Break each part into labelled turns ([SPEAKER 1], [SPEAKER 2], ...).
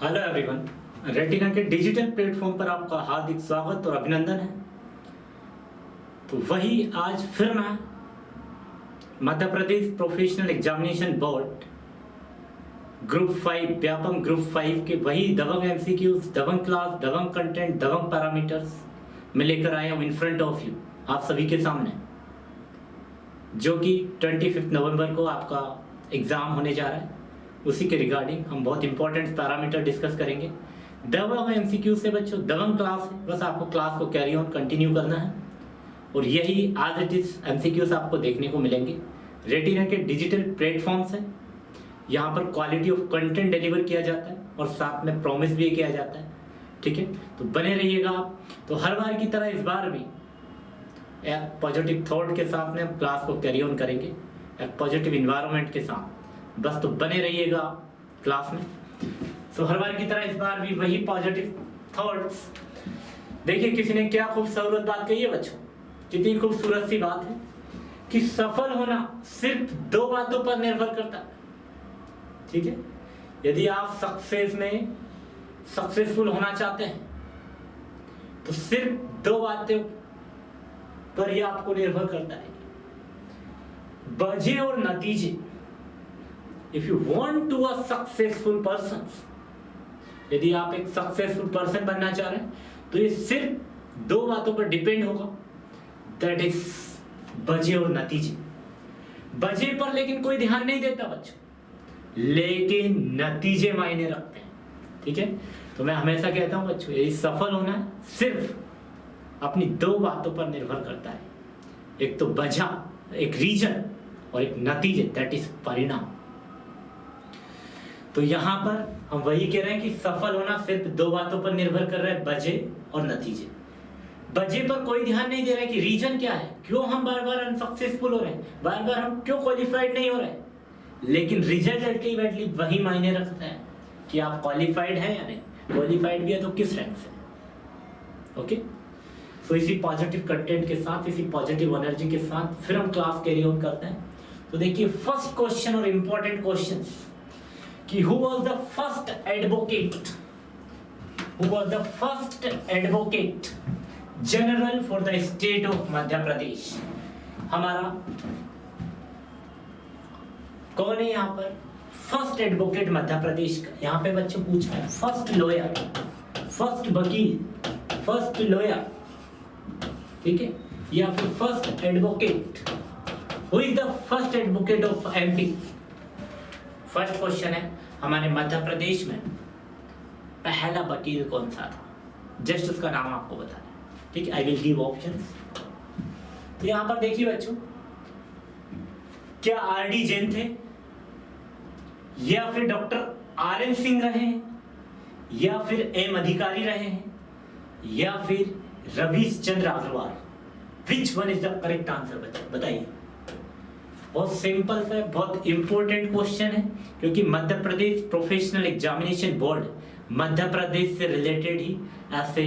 [SPEAKER 1] Hello everyone, retina के digital platform पर आपका हार्दिक स्वागत और अभिनंदन है। तो वही आज फिर मैं Madhya Pradesh professional examination board group 5 Vyapam group 5 के वही दबंग एमसीक्यूज, दबंग क्लास, दबंग कंटेंट, दबंग पैरामीटर्स में लेकर आया हूँ इन फ्रंट ऑफ यू, आप सभी के सामने, जो कि 25 नवंबर को आपका एग्जाम होने जा रहा है। उसी के रिगार्डिंग हम बहुत इंपॉर्टेंट पैरामीटर डिस्कस करेंगे। दबंग एमसीक्यू से बच्चों दबंग क्लास है, बस आपको क्लास को कैरी ऑन कंटिन्यू करना है और यही आज इट इज एमसीक्यूज आपको देखने को मिलेंगे। रेटिना के डिजिटल प्लेटफॉर्म्स है, यहाँ पर क्वालिटी ऑफ कंटेंट डिलीवर किया जाता है और साथ में प्रॉमिस भी किया जाता है। ठीक है, तो बने रहिएगा आप। तो हर बार की तरह इस बार भी एक पॉजिटिव थॉट के साथ में हम क्लास को कैरी ऑन करेंगे, एक पॉजिटिव इन्वायरमेंट के साथ। बस तो बने रहिएगा क्लास में। सो हर बार की तरह इस बार भी वही पॉजिटिव थॉट्स। देखिए किसी ने क्या खूबसूरत बात कही है बच्चों, कितनी खूबसूरत सी बात है कि सफल होना सिर्फ 2 बातों पर निर्भर करता है। ठीक है, यदि आप सक्सेसफुल होना चाहते हैं तो सिर्फ 2 बातों पर ही आपको निर्भर करता है, वजह और नतीजे। If you want to a successful person, यदि आप एक सक्सेसफुल पर्सन बनना चाह रहे हैं तो ये सिर्फ 2 बातों पर डिपेंड होगा, दैट इज वजह और नतीजे। वजह पर लेकिन कोई ध्यान नहीं देता बच्चों, लेकिन नतीजे मायने रखते हैं। ठीक है, तो मैं हमेशा कहता हूं बच्चों, यदि सफल होना है सिर्फ अपनी 2 बातों पर निर्भर करता है, एक तो वजह, एक रीजन, और एक नतीजे, दैट इज परिणाम। तो यहाँ पर हम वही कह रहे हैं कि सफल होना सिर्फ 2 बातों पर निर्भर कर रहा है, वजह और नतीजे। वजह पर कोई ध्यान नहीं दे रहा है कि रीजन क्या है, क्यों हम बार बार अनसक्सेसफुल हो रहे हैं, बार बार हम क्यों क्वालिफाइड नहीं हो रहे हैं। लेकिन रिजल्ट अल्टीमेटली वही मायने रखता है कि आप क्वालिफाइड हैं या नहीं। क्वालिफाइड भी है तो किस रैंक से। ओके, तो इसी पॉजिटिव कंटेंट के साथ, इसी पॉजिटिव एनर्जी के साथ फिर हम क्लास कैरी ऑन करते हैं। तो देखिए फर्स्ट क्वेश्चन और इंपॉर्टेंट क्वेश्चंस कि who was the first advocate general for the state of Madhya Pradesh. हमारा कौन है यहाँ पर फर्स्ट एडवोकेट मध्य प्रदेश का? यहाँ पे बच्चों पूछा है फर्स्ट लॉयर, फर्स्ट वकील, फर्स्ट लॉयर, ठीक है, या फिर first advocate. Who is the first advocate of MP? First question है हमारे मध्य प्रदेश में पहला वकील कौन सा था, जस्ट उसका नाम आपको बताना है। ठीक है, आई विल गिव ऑप्शंस। तो यहां पर देखिए बच्चों, क्या आरडी जैन थे, या फिर डॉक्टर आरएन सिंह रहे हैं, या फिर एम अधिकारी रहे हैं, या फिर Ravish Chandra Agrawal? Which one is the correct answer बताइए। बहुत सिंपल सा, बहुत इंपॉर्टेंट क्वेश्चन है, क्योंकि Madhya Pradesh professional examination board Madhya Pradesh से रिलेटेड ही ऐसे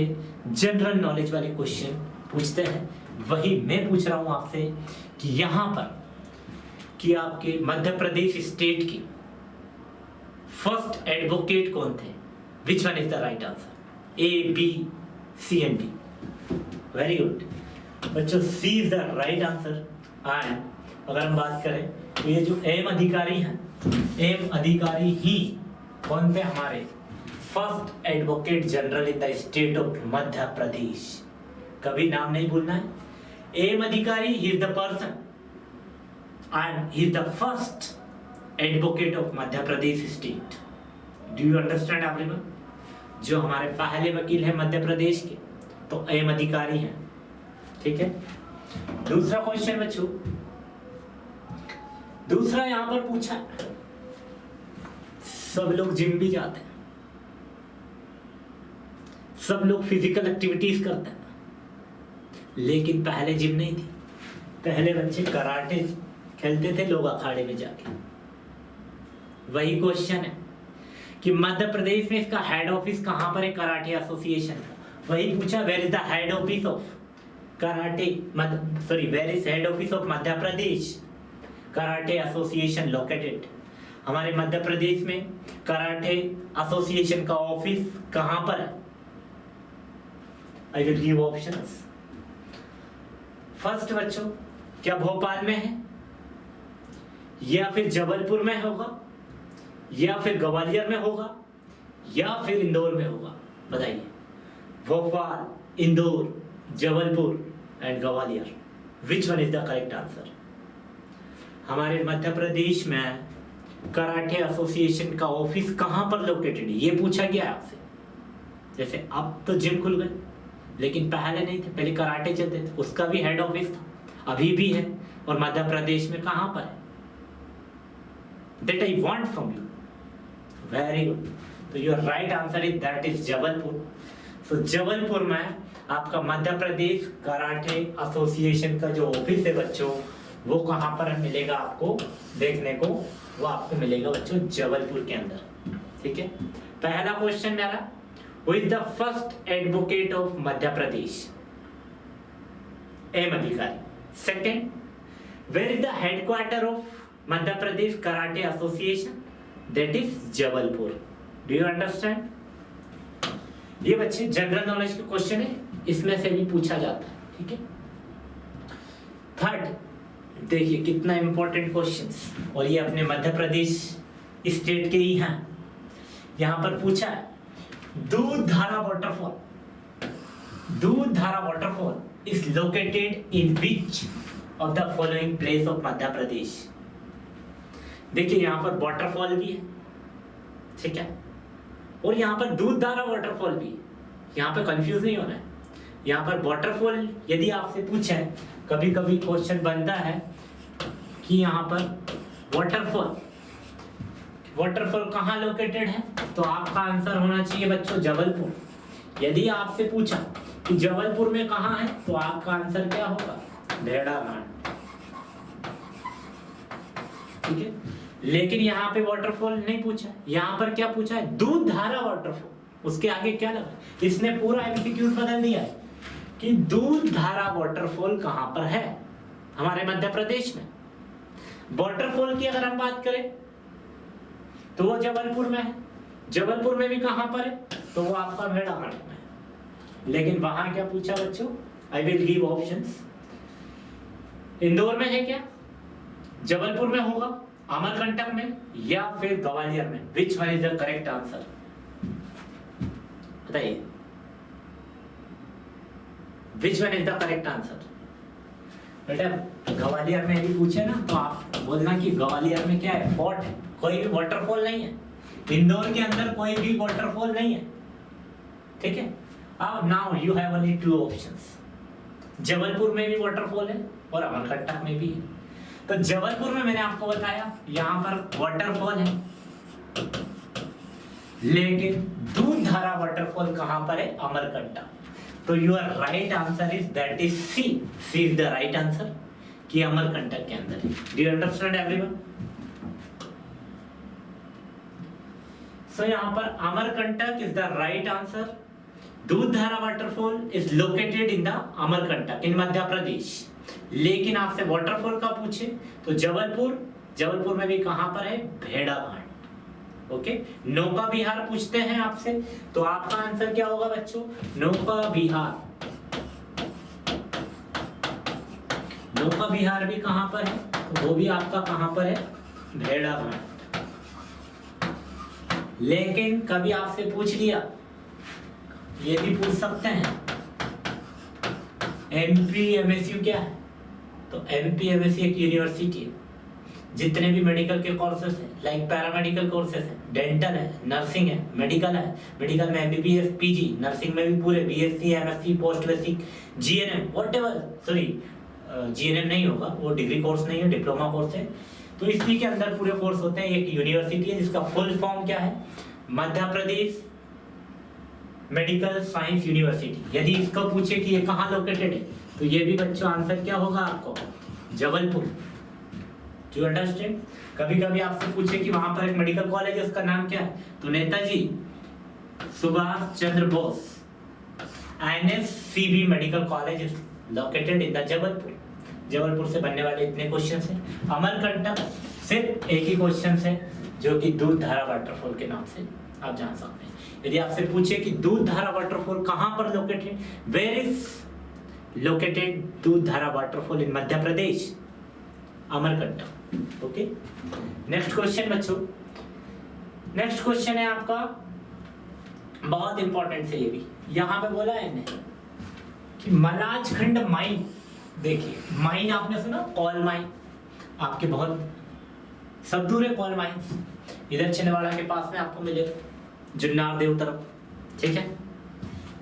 [SPEAKER 1] जनरल नॉलेज वाले क्वेश्चन पूछते हैं। वही मैं पूछ रहा हूं आपसे कि यहाँ पर कि आपके मध्य प्रदेश स्टेट की फर्स्ट एडवोकेट कौन थे? Which one is the right answer? A, B, C and D. Very good बच्चों, C is the right answer. And अगर हम बात करें तो ये जो एम अधिकारी हैं, एम अधिकारी ही कौन थे? हमारे first advocate general in the state of Madhya Pradesh. कभी नाम नहीं भूलना है। M Adhikari, he is the person and he is the first advocate of Madhya Pradesh state. Do you understand everyone? जो हमारे पहले वकील हैं मध्य प्रदेश के, तो एम अधिकारी हैं। ठीक है, दूसरा क्वेश्चन बच्चों, दूसरा यहां पर पूछा, सब लोग जिम भी जाते हैं, सब लोग फिजिकल एक्टिविटीज करते हैं, लेकिन पहले जिम नहीं थी। पहले बच्चे कराटे खेलते थे लोग अखाड़े में जाके। वही क्वेश्चन है कि मध्य प्रदेश में इसका हेड ऑफिस कहां पर है? कराटे एसोसिएशन का। वही पूछा, where is the head office of karate, where is head office of Madhya Pradesh karate association located? हमारे मध्य प्रदेश में कराटे एसोसिएशन का ऑफिस कहां पर है? I will give options. First बच्चों, क्या भोपाल में है, या फिर जबलपुर में होगा, या फिर ग्वालियर में होगा, या फिर इंदौर में होगा? बताइए। Bhopal, Indore, Jabalpur and Gwalior, which one is the correct answer? हमारे मध्य प्रदेश में कराटे एसोसिएशन का ऑफिस कहां पर लोकेटेड है, ये पूछा गया आपसे। जैसे अब तो जिम खुल गए, लेकिन पहले नहीं थे, पहले कराटे चलते थे, उसका भी हेड ऑफिस था, अभी भी है, और मध्य प्रदेश में कहां पर है? That I want from you. Very good. तो your right answer is that is Jabalpur. So Jabalpur में आपका मध्य प्रदेश कराटे एसोसिएशन का जो ऑफिस है बच्चों, वो कहां पर मिलेगा आपको देखने को? वो आपको मिलेगा बच्चों जबलपुर के अंदर। ठीक है। पहला क्वेश्चन मेरा, who is the first advocate of Madhya Pradesh? M Adhikari. Second, where is the headquarter of Madhya Pradesh karate association? That is Jabalpur. Do you understand? ये बच्चे जनरल नॉलेज के क्वेश्चन है, इसमें से भी पूछा जाता है। ठीक है। थर्ड, देखिए कितना इंपॉर्टेंट क्वेश्चंस, और ये अपने मध्य प्रदेश स्टेट के ही हैं। यहां पर पूछा है, Dudhdhara waterfall is located in which of the following place of Madhya Pradesh? देखिए यहां पर वाटरफॉल भी है, ठीक है, और यहां पर दूधधारा वाटरफॉल भी है। यहां पर कंफ्यूज नहीं होना है। यहां पर वाटरफॉल यदि आपसे पूछे, कभी कभी क्वेश्चन बनता है कि यहाँ पर वाटरफॉल कहाँ लोकेटेड है, तो आपका आंसर होना चाहिए बच्चों जबलपुर। यदि आपसे पूछा कि जबलपुर में कहाँ है, तो आपका आंसर क्या होगा? भेड़ाघाट। ठीक है। लेकिन यहाँ पे वाटरफॉल नहीं पूछा, यहाँ पर क्या पूछा है? दूधधारा वाटरफॉल। उसके आगे क्या लगा? इसने पूरा एमसीक्यूज बदल दिया है कि दूधधारा वाटरफॉल कहां पर है हमारे मध्य प्रदेश में। वाटरफॉल की अगर हम बात करें तो वो जबलपुर में है। जबलपुर में भी कहां पर है? तो वो आपका भेड़ाघाट में है। लेकिन वहां क्या पूछा बच्चों? I will give options. Indore में है क्या, जबलपुर में होगा, अमरकंटक में, या फिर ग्वालियर में? Which one is the correct answer? बताइए, which one is the correct answer? बेटा ग्वालियर में भी पूछे ना, तो आप बोलना कि ग्वालियर में क्या है? फोर्ट है, कोई भी वाटरफॉल नहीं है। इंदौर के अंदर कोई भी वाटरफॉल नहीं है। ठीक है। अब now you have only two options. Jabalpur में भी वाटरफॉल है और अमरकंटक में भी है। तो जबलपुर में मैंने आपको बताया यहाँ पर वाटरफॉल है, लेकिन दूधधारा वाटरफॉल कहां पर है? अमरकंटक। तो your right answer is that is C. C is the right answer कि अमरकंटक के अंदर है। Do you understand everyone? So यहाँ पर Amarkantak is the right answer. Dudhdhara waterfall is located in the Amarkantak in Madhya Pradesh. लेकिन आपसे वाटरफॉल का पूछे तो जबलपुर में भी कहां पर है? भेड़ाघाट। ओके। नौका विहार पूछते हैं आपसे, तो आपका आंसर क्या होगा बच्चों? नौका विहार। नौका विहार भी कहां पर है? तो वो भी आपका कहां पर है? भेड़ाघाट। लेकिन कभी आपसे पूछ लिया, ये भी पूछ सकते हैं, एमपीएमएसयू क्या है? तो एमपीएमएसयू एक यूनिवर्सिटी है। जितने भी मेडिकल के कोर्सेज हैं, लाइक पैरामेडिकल कोर्सेज है, डेंटल है, नर्सिंग है, मेडिकल है, मेडिकल में एमबीबीएस, पीजी, नर्सिंग में भी पूरे BSc, MSc, post basic, GNM, whatever, sorry GNM नहीं होगा, वो डिग्री कोर्स नहीं है, डिप्लोमा कोर्स है। तो इसी के अंदर पूरे कोर्स होते हैं। एक यूनिवर्सिटी है जिसका फुल फॉर्म क्या है? Madhya Pradesh medical science university. यदि इसको पूछे कि ये कहाँ लोकेटेड है, तो ये भी बच्चों आंसर क्या होगा आपको? जबलपुर। Do you understand? कभी कभी आपसे पूछे कि वहां पर एक मेडिकल कॉलेज है, उसका नाम क्या है? तो Netaji Subhash Chandra Bose NSCB medical college is located in the Jabalpur. Jabalpur से बनने वाले इतने क्वेश्चन हैं। अमरकंटक सिर्फ एक ही क्वेश्चन है जो कि दूध धारा वाटरफॉल के नाम से आप जान सकते हैं। यदि आपसे पूछे कि दूध धारा वाटरफॉल कहाँ पर लोकेटेड, वेयर इज लोकेटेड दूध धारा waterfall in Madhya Pradesh, Amarkantak. Okay, next question बच्चों, नेक्स्ट क्वेश्चन है आपका बहुत इंपॉर्टेंट है ये भी। यहाँ पे बोला है इन्हें कि मलाजखंड माइन, देखिए माइन आपने सुना, कॉल माइन, आपके बहुत सब दूर है कॉल माइन, इधर छिंदवाड़ा के पास में आपको मिलेगा, जुन्नार देव तरफ, ठीक है।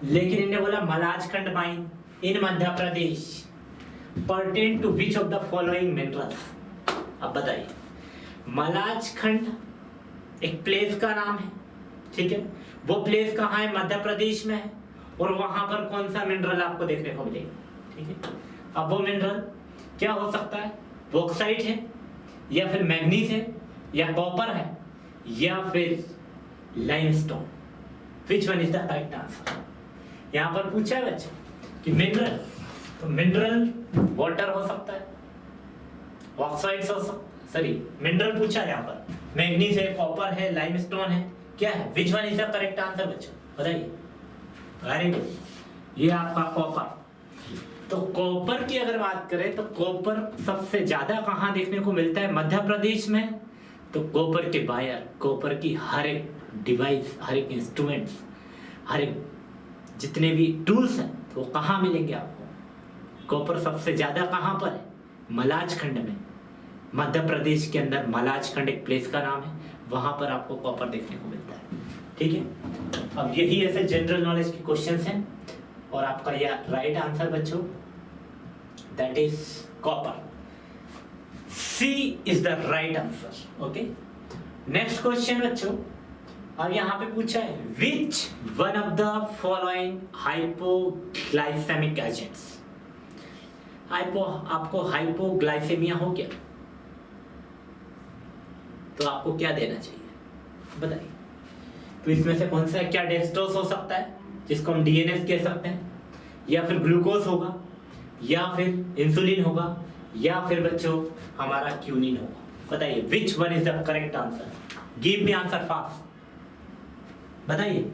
[SPEAKER 1] लेकिन इन्हें बोला Malanjkhand mine in Madhya Pradesh pertain to which of the following minerals. अब बताइए, मलाजखंड एक प्लेस का नाम है, ठीक है, वो प्लेस कहाँ है, मध्य प्रदेश में है, और वहां पर कौन सा मिनरल आपको देखने को मिलेगा, ठीक है। अब वो मिनरल क्या हो सकता है, बॉक्साइट है, या फिर मैग्नीज है, या कॉपर है, या फिर limestone. Which one is the correct answer. यहाँ पर पूछा है बच्चे कि मिनरल, तो मिनरल वाटर हो सकता है, ऑक्साइड्स हो सकता, सॉरी मिनरल पूछा है यहाँ पर, मैग्नीज है, कॉपर है, लाइमस्टोन है, क्या है, which one is the correct answer बच्चों, बताइए। वेरी गुड, ये आपका कॉपर। तो कॉपर की अगर बात करें तो कॉपर सबसे ज्यादा कहाँ देखने को मिलता है, मध्य प्रदेश में। तो कॉपर के वायर, कॉपर की हर एक डिवाइस, हर एक इंस्ट्रूमेंट्स, हर एक जितने भी टूल्स हैं, तो वो कहाँ मिलेंगे आपको, कॉपर सबसे ज्यादा कहाँ पर है, मलाजखंड में, मध्य प्रदेश के अंदर मलाजखंड एक प्लेस का नाम है, वहां पर आपको कॉपर देखने को मिलता है, ठीक है। अब यही ऐसे जनरल नॉलेज के क्वेश्चंस हैं, और आपका यह राइट आंसर बच्चों that is copper, C is the right answer. Okay, next question बच्चों, अब यहाँ पे पूछा है which one of the following hypoglycaemic agents. आपको हाइपोग्लाइसेमिया हो गया तो आपको क्या देना चाहिए, बताइए। तो इसमें से कौन सा है, क्या डेक्सट्रोज हो सकता है जिसको हम डीएनएस कह सकते हैं, या फिर ग्लूकोज होगा, या फिर इंसुलिन होगा, या फिर बच्चों हमारा क्यूनिन होगा। बताइए which one is the correct answer, give me answer fast, बताइए।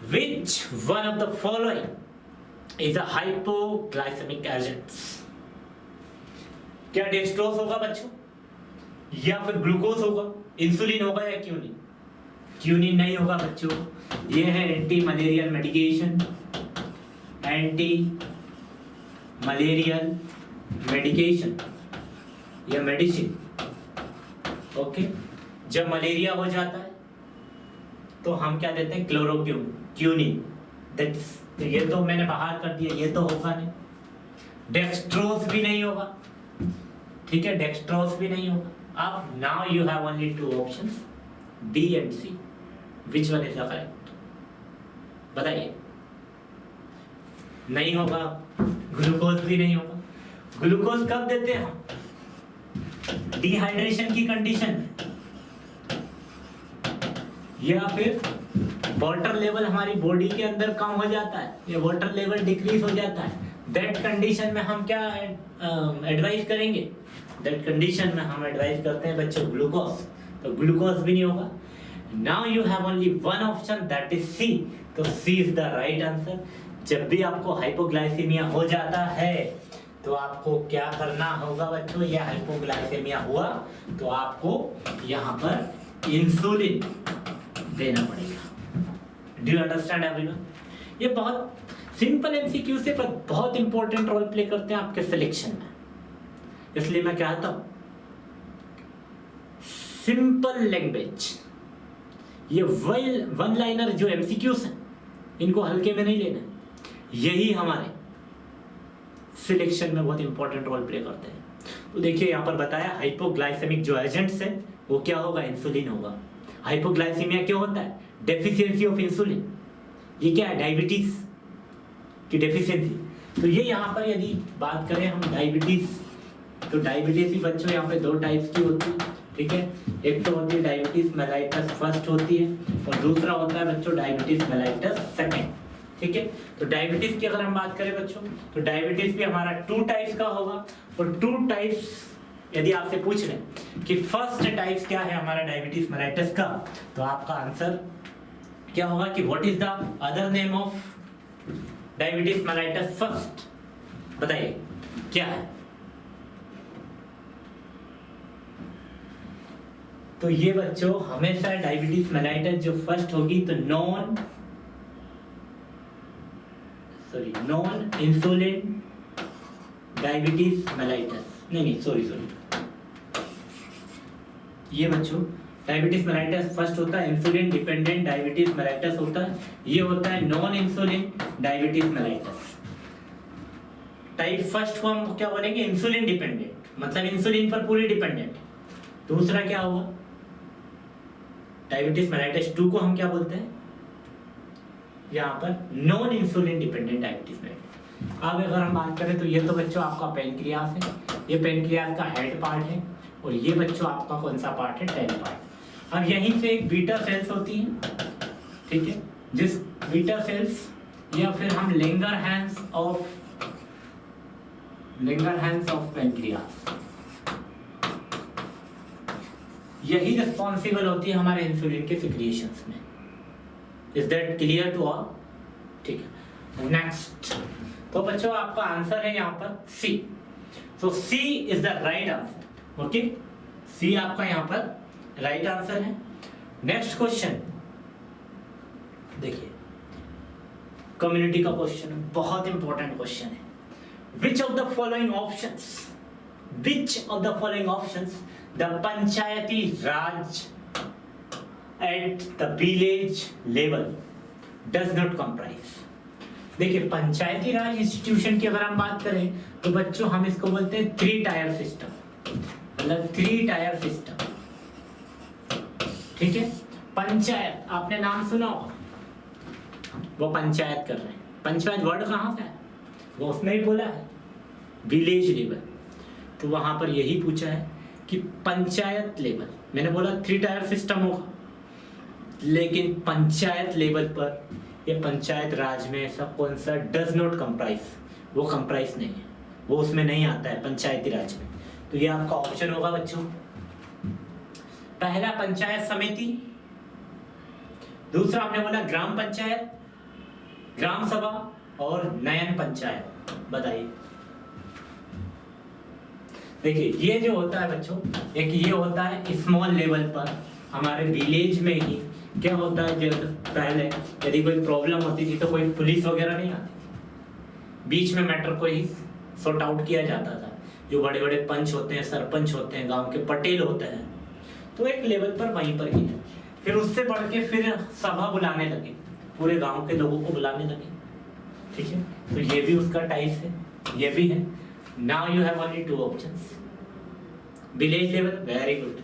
[SPEAKER 1] Which one of the following is a hypoglycaemic agents. क्या डेक्सट्रोज होगा बच्चों, या फिर ग्लूकोज होगा, इंसुलिन होगा, या क्यूनिन। क्यूनिन नहीं होगा बच्चों, ये है anti malarial medication, anti malarial medication या मेडिसिन। ओके, जब मलेरिया हो जाता है तो हम क्या देते हैं, क्लोरोक्यून, क्यूनिन। तो ये तो मैंने बाहर कर दिया, ये तो होगा नहीं। डेक्सट्रोज भी नहीं होगा, ठीक है, डेक्सट्रोज भी नहीं होगा। अब now you have only two options, B and C, which one is the correct, बताइए। नहीं होगा, ग्लूकोज भी नहीं होगा। ग्लूकोज कब देते हैं हम, डिहाइड्रेशन की कंडीशन में, या फिर वाटर लेवल हमारी बॉडी के अंदर कम हो जाता है, या वाटर लेवल डिक्रीज हो जाता है, दैट कंडीशन में हम क्या एडवाइस करेंगे, दैट कंडीशन में हम एडवाइस करते हैं बच्चों ग्लूकोज। तो ग्लूकोज भी नहीं होगा। Now you have only one option that is C, तो C is the right answer. जब भी आपको हाइपोग्लाइसीमिया हो जाता है तो आपको क्या करना होगा बच्चों, या हाइपोग्लाइसेमिया हुआ तो आपको यहाँ पर इंसुलिन देना पड़ेगा। Do you understand everyone? ये बहुत सिंपल एमसीक्यू से पर बहुत इंपॉर्टेंट रोल प्ले करते हैं आपके सिलेक्शन में, इसलिए मैं कहता हूं सिंपल लैंग्वेज, ये वन लाइनर जो एमसीक्यूज हैं इनको हल्के में नहीं लेना, यही हमारे सिलेक्शन में बहुत इंपॉर्टेंट रोल प्ले करते हैं। तो देखिए यहाँ पर बताया हाइपोग्लाइसेमिक जो एजेंट्स है वो क्या होगा, इंसुलिन होगा। हाइपोग्लाइसीमिया क्या होता है, डेफिशिएंसी ऑफ इंसुलिन। ये क्या है, डायबिटीज की डेफिशिएंसी। तो ये यहाँ पर यदि बात करें हम डायबिटीज, तो डायबिटीज भी बच्चों यहाँ पे दो टाइप्स की होती है, ठीक है। एक तो होती है डायबिटीज मेलाइटस फर्स्ट होती है, और दूसरा होता है बच्चों डायबिटीज मेलाइटस सेकेंड, ठीक है। तो डायबिटीज की अगर हम बात करें बच्चों, तो डायबिटीज भी हमारा टू टाइप्स का होगा, और टू टाइप्स यदि आपसे पूछ लें कि फर्स्ट टाइप्स क्या है हमारा डायबिटीज मेलाइटस का, तो आपका आंसर क्या होगा कि what is the other name of diabetes mellitus first, बताइए क्या है। तो ये बच्चों हमेशा डायबिटीज मेलाइटस जो फर्स्ट होगी तो नॉन इंसुलिन डायबिटीज मेलाइटस, नहीं सॉरी ये बच्चों डायबिटीज मेलाइटस फर्स्ट होता है, इंसुलिन डिपेंडेंट डायबिटीज मेलाइटस होता है, ये होता है non insulin diabetes mellitus. Type first को हम क्या बोलेंगे, इंसुलिन डिपेंडेंट, मतलब इंसुलिन पर पूरी डिपेंडेंट। दूसरा क्या हुआ, डायबिटीज मेलाइटस 2 को हम क्या बोलते हैं यहाँ पर, non insulin dependent diabetes mellitus. अब अगर हम बात करें तो ये तो बच्चों आपका पेनक्रियास है, ये पेनक्रियास का हेड पार्ट है, और ये बच्चों आपका कौन सा पार्ट है, टेल पार्ट। अब यहीं से एक बीटा सेल्स होती है, ठीक है, जिस बीटा सेल्स या फिर हम लेंगरहैंस ऑफ पेनक्रियास, यही रिस्पॉन्सिबल होती है हमारे इंसुलिन के सिक्रिएशंस में। Is that clear to all? ठीक है, नेक्स्ट। तो बच्चों आपका आंसर है यहाँ पर C. So C is the right answer. Okay, C आपका यहाँ पर राइट आंसर है। नेक्स्ट क्वेश्चन देखिए, कम्युनिटी का क्वेश्चन, बहुत इंपॉर्टेंट क्वेश्चन है। Which of the following options the panchayati raj at the village level does not comprise. देखिए पंचायती राज इंस्टीट्यूशन की अगर हम बात करें तो बच्चों हम इसको बोलते हैं 3 टायर सिस्टम, मतलब 3 टायर सिस्टम, ठीक है। पंचायत आपने नाम सुना होगा, वो पंचायत कर रहे हैं, पंचायत वर्ड कहाँ से है, वो उसमें ही बोला है विलेज लेवल, तो वहां पर यही पूछा है कि पंचायत लेवल, मैंने बोला 3 टायर सिस्टम होगा, लेकिन पंचायत लेवल पर ये पंचायत राज में ऐसा कौन सा डज नॉट कंप्राइज, वो कंप्राइज नहीं है, वो उसमें नहीं आता है पंचायती राज में। तो ये आपका ऑप्शन होगा बच्चों, पहला पंचायत समिति, दूसरा हमने बोला ग्राम पंचायत, ग्राम सभा और नयन पंचायत। बताइए, देखिए ये जो होता है बच्चों, एक ये होता है स्मॉल लेवल पर, हमारे विलेज में ही क्या होता है, जब पहले यदि कोई प्रॉब्लम होती थी तो कोई पुलिस वगैरह नहीं आती, बीच में मैटर को ही सॉर्ट आउट किया जाता था। जो बड़े बड़े पंच होते हैं, सरपंच होते हैं, गांव के पटेल होते हैं, तो एक लेवल पर वहीं पर ही है। फिर उससे बढ़ के फिर सभा बुलाने लगे, पूरे गांव के लोगों को बुलाने लगे, ठीक है। तो ये भी उसका टाइप है, ये भी है। Now you have only 2 options, village level, very good.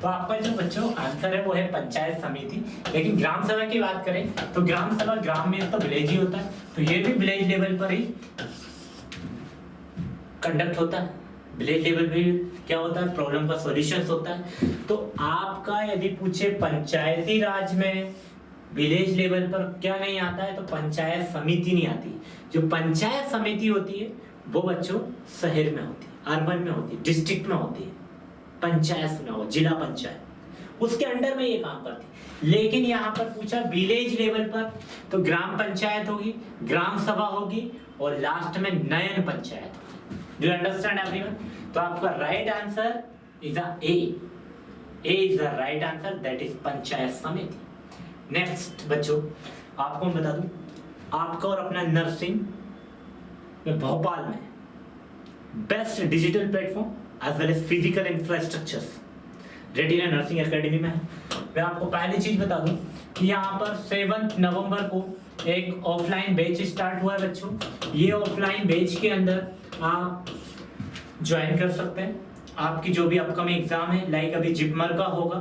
[SPEAKER 1] तो आपका जो बच्चों आंसर है वो है पंचायत समिति। लेकिन ग्राम सभा की बात करें तो ग्राम सभा, ग्राम में तो विलेज ही होता है, तो ये भी विलेज लेवल पर ही कंडक्ट होता है। विलेज लेवल भी क्या होता है, प्रॉब्लम का सॉल्यूशंस होता है। तो आपका यदि पूछे पंचायती राज में विलेज लेवल पर क्या नहीं आता है, तो पंचायत समिति नहीं आती। जो पंचायत समिति होती है वो बच्चों शहर में होती है, अर्बन में होती है, डिस्ट्रिक्ट में होती है। पंचायत सुना हो, जिला पंचायत, उसके अंडर में ये काम करती। लेकिन यहाँ पर पूछा विलेज लेवल पर, तो ग्राम पंचायत होगी, ग्राम सभा होगी और लास्ट में नयन पंचायत होगी। Do you understand everyone? तो आपका right answer is a is the right answer, that is panchayat समिति। नेक्स्ट बच्चों आपको मैं बता दूं, आपका और अपना नर्सिंग में भोपाल में best digital platform as well as physical infrastructures Retina nursing Academy में है। मैं आपको पहली चीज बता दूं कि यहाँ पर 7 नवंबर को एक ऑफलाइन बैच स्टार्ट हुआ है बच्चों। ये ऑफलाइन बैच के अंदर आप ज्वाइन कर सकते हैं। आपकी जो भी अपकमिंग एग्जाम है, लाइक अभी जिपमर का होगा,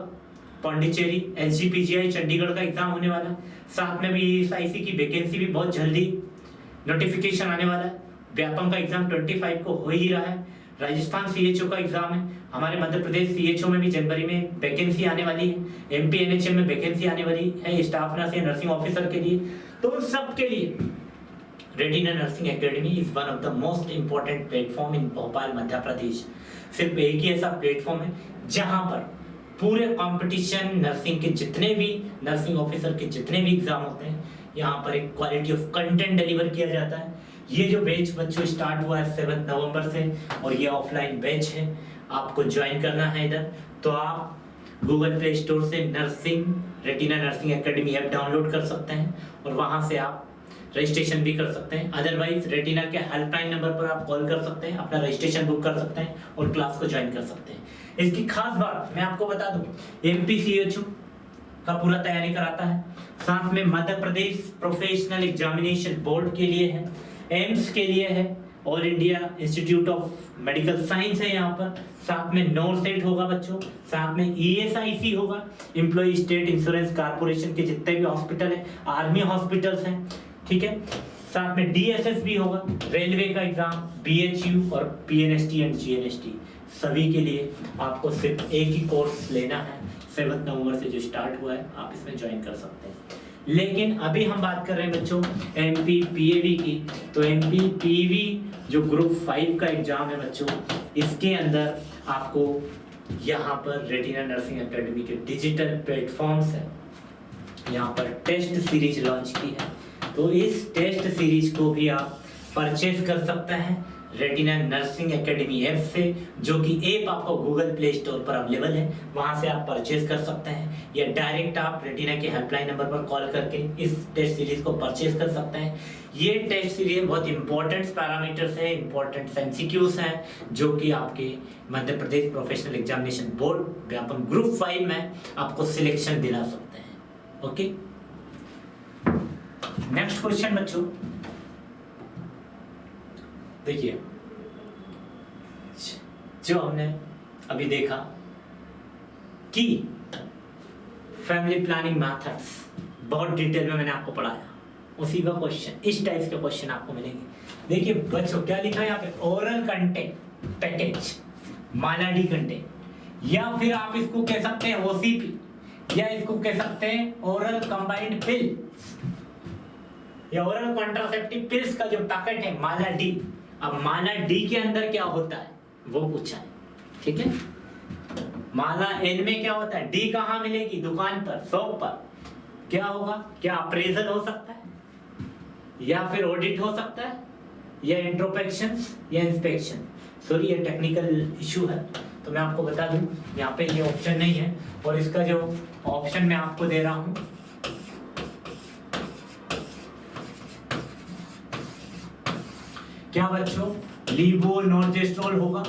[SPEAKER 1] पौंडीचेरी, एसजीपीजीआई चंडीगढ़ का एग्जाम होने वाला है, साथ में भी ईएसआईसी की वैकेंसी भी बहुत जल्दी नोटिफिकेशन आने वाला है। व्यापम का एग्जाम 25 को हो ही रहा है। राजस्थान सीएचओ का एग्जाम है, हमारे मध्य प्रदेश सीएचओ में भी जनवरी में वैकेंसी आने वाली है। एमपी एनएचएम में वैकेंसी आने वाली है स्टाफ नर्स या नर्सिंग ऑफिसर के लिए। तो उन सब के लिए retina nursing academy is one of the most important platform in Bhopal Madhya Pradesh. सिर्फ एक ही ऐसा प्लेटफॉर्म है जहां पर पूरे कंपटीशन नर्सिंग के जितने भी नर्सिंग ऑफिसर के जितने भी एग्जाम होते हैं, यहाँ पर एक क्वालिटी ऑफ कंटेंट डिलीवर किया जाता है। ये जो बैच बच्चों स्टार्ट हुआ है 7 नवंबर से, और ये ऑफलाइन बैच है। आपको ज्वाइन करना है इधर, तो आप गूगल प्ले स्टोर से retina nursing academy app download कर सकते हैं और वहां से आप रजिस्ट्रेशन भी कर सकते हैं। अदरवाइज रेटिना के हेल्पलाइन नंबर पर आप कॉल कर सकते हैं, अपना रजिस्ट्रेशन बुक कर सकते हैं और क्लास को ज्वाइन कर सकते हैं। इसकी खास बात मैं आपको बता दूं, MPCHU का पूरा तैयारी कराता है, साथ में मध्य प्रदेश प्रोफेशनल एग्जामिनेशन बोर्ड के लिए है, एम्स के लिए है, all India institute of medical science है यहाँ पर, साथ में नॉरसेट होगा बच्चों, साथ में ESIC होगा, एम्प्लॉय स्टेट इंश्योरेंस कॉर्पोरेशन के जितने भी हॉस्पिटल है, आर्मी हॉस्पिटल्स हैं, ठीक है, साथ में DSS भी होगा, रेलवे का एग्जाम, BHU और PNST एंड GNST, सभी के लिए आपको सिर्फ एक ही कोर्स लेना है। 7 नवंबर से जो स्टार्ट हुआ है, आप इसमें ज्वाइन कर सकते हैं। लेकिन अभी हम बात कर रहे हैं बच्चों MPPAV की, तो MPPAV जो ग्रुप 5 का एग्जाम है बच्चों, इसके अंदर आपको यहाँ पर रेटिना नर्सिंग एकेडमी के डिजिटल प्लेटफॉर्म्स है, यहाँ पर टेस्ट सीरीज लॉन्च की है, तो इस टेस्ट सीरीज को भी आप परचेज कर सकते हैं रेटिना नर्सिंग एकेडमी ऐप से, जो कि ऐप आपको गूगल प्ले स्टोर पर अवेलेबल है, वहां से आप परचेज कर सकते हैं, या डायरेक्ट आप रेटिना के हेल्पलाइन नंबर पर कॉल करके इस टेस्ट सीरीज को परचेज कर सकते हैं। ये टेस्ट सीरीज बहुत इंपॉर्टेंट पैरामीटर्स है, इंपॉर्टेंट MCQs हैं, जो कि आपके Madhya Pradesh professional examination board Vyapam group 5 में आपको सिलेक्शन दिला सकते हैं। ओके, नेक्स्ट क्वेश्चन बच्चों देखिए, जो हमने अभी देखा कि फैमिली प्लानिंग मेथड्स बहुत डिटेल में मैंने आपको पढ़ाया, उसी का क्वेश्चन, इस टाइप के क्वेश्चन आपको मिलेंगे। देखिए बच्चों क्या लिखा है यहाँ पे, ओरल कंटेंट पैकेज मालाडी कंटेंट, या फिर आप इसको कह सकते हैं OCP, या इसको कह सकते हैं ओरल कंबाइंड पिल, या ओरल कॉन्ट्रासेप्टिव पिल्स का जो पैकेट है माला डी। अब माला डी के अंदर क्या होता है वो पूछा है, ठीक है। माला N में क्या होता है, डी कहाँ मिलेगी, दुकान पर, शॉप पर, क्या होगा, क्या अप्रेजल हो सकता है, या फिर ऑडिट हो सकता है, या इंट्रोस्पेक्शन या इंस्पेक्शन। सॉरी ये टेक्निकल इशू है, तो मैं आपको बता दूं यहाँ पे ये ऑप्शन नहीं है, और इसका जो ऑप्शन मैं आपको दे रहा हूं, क्या बच्चों, लीवोनॉर्जेस्ट्रोल होगा,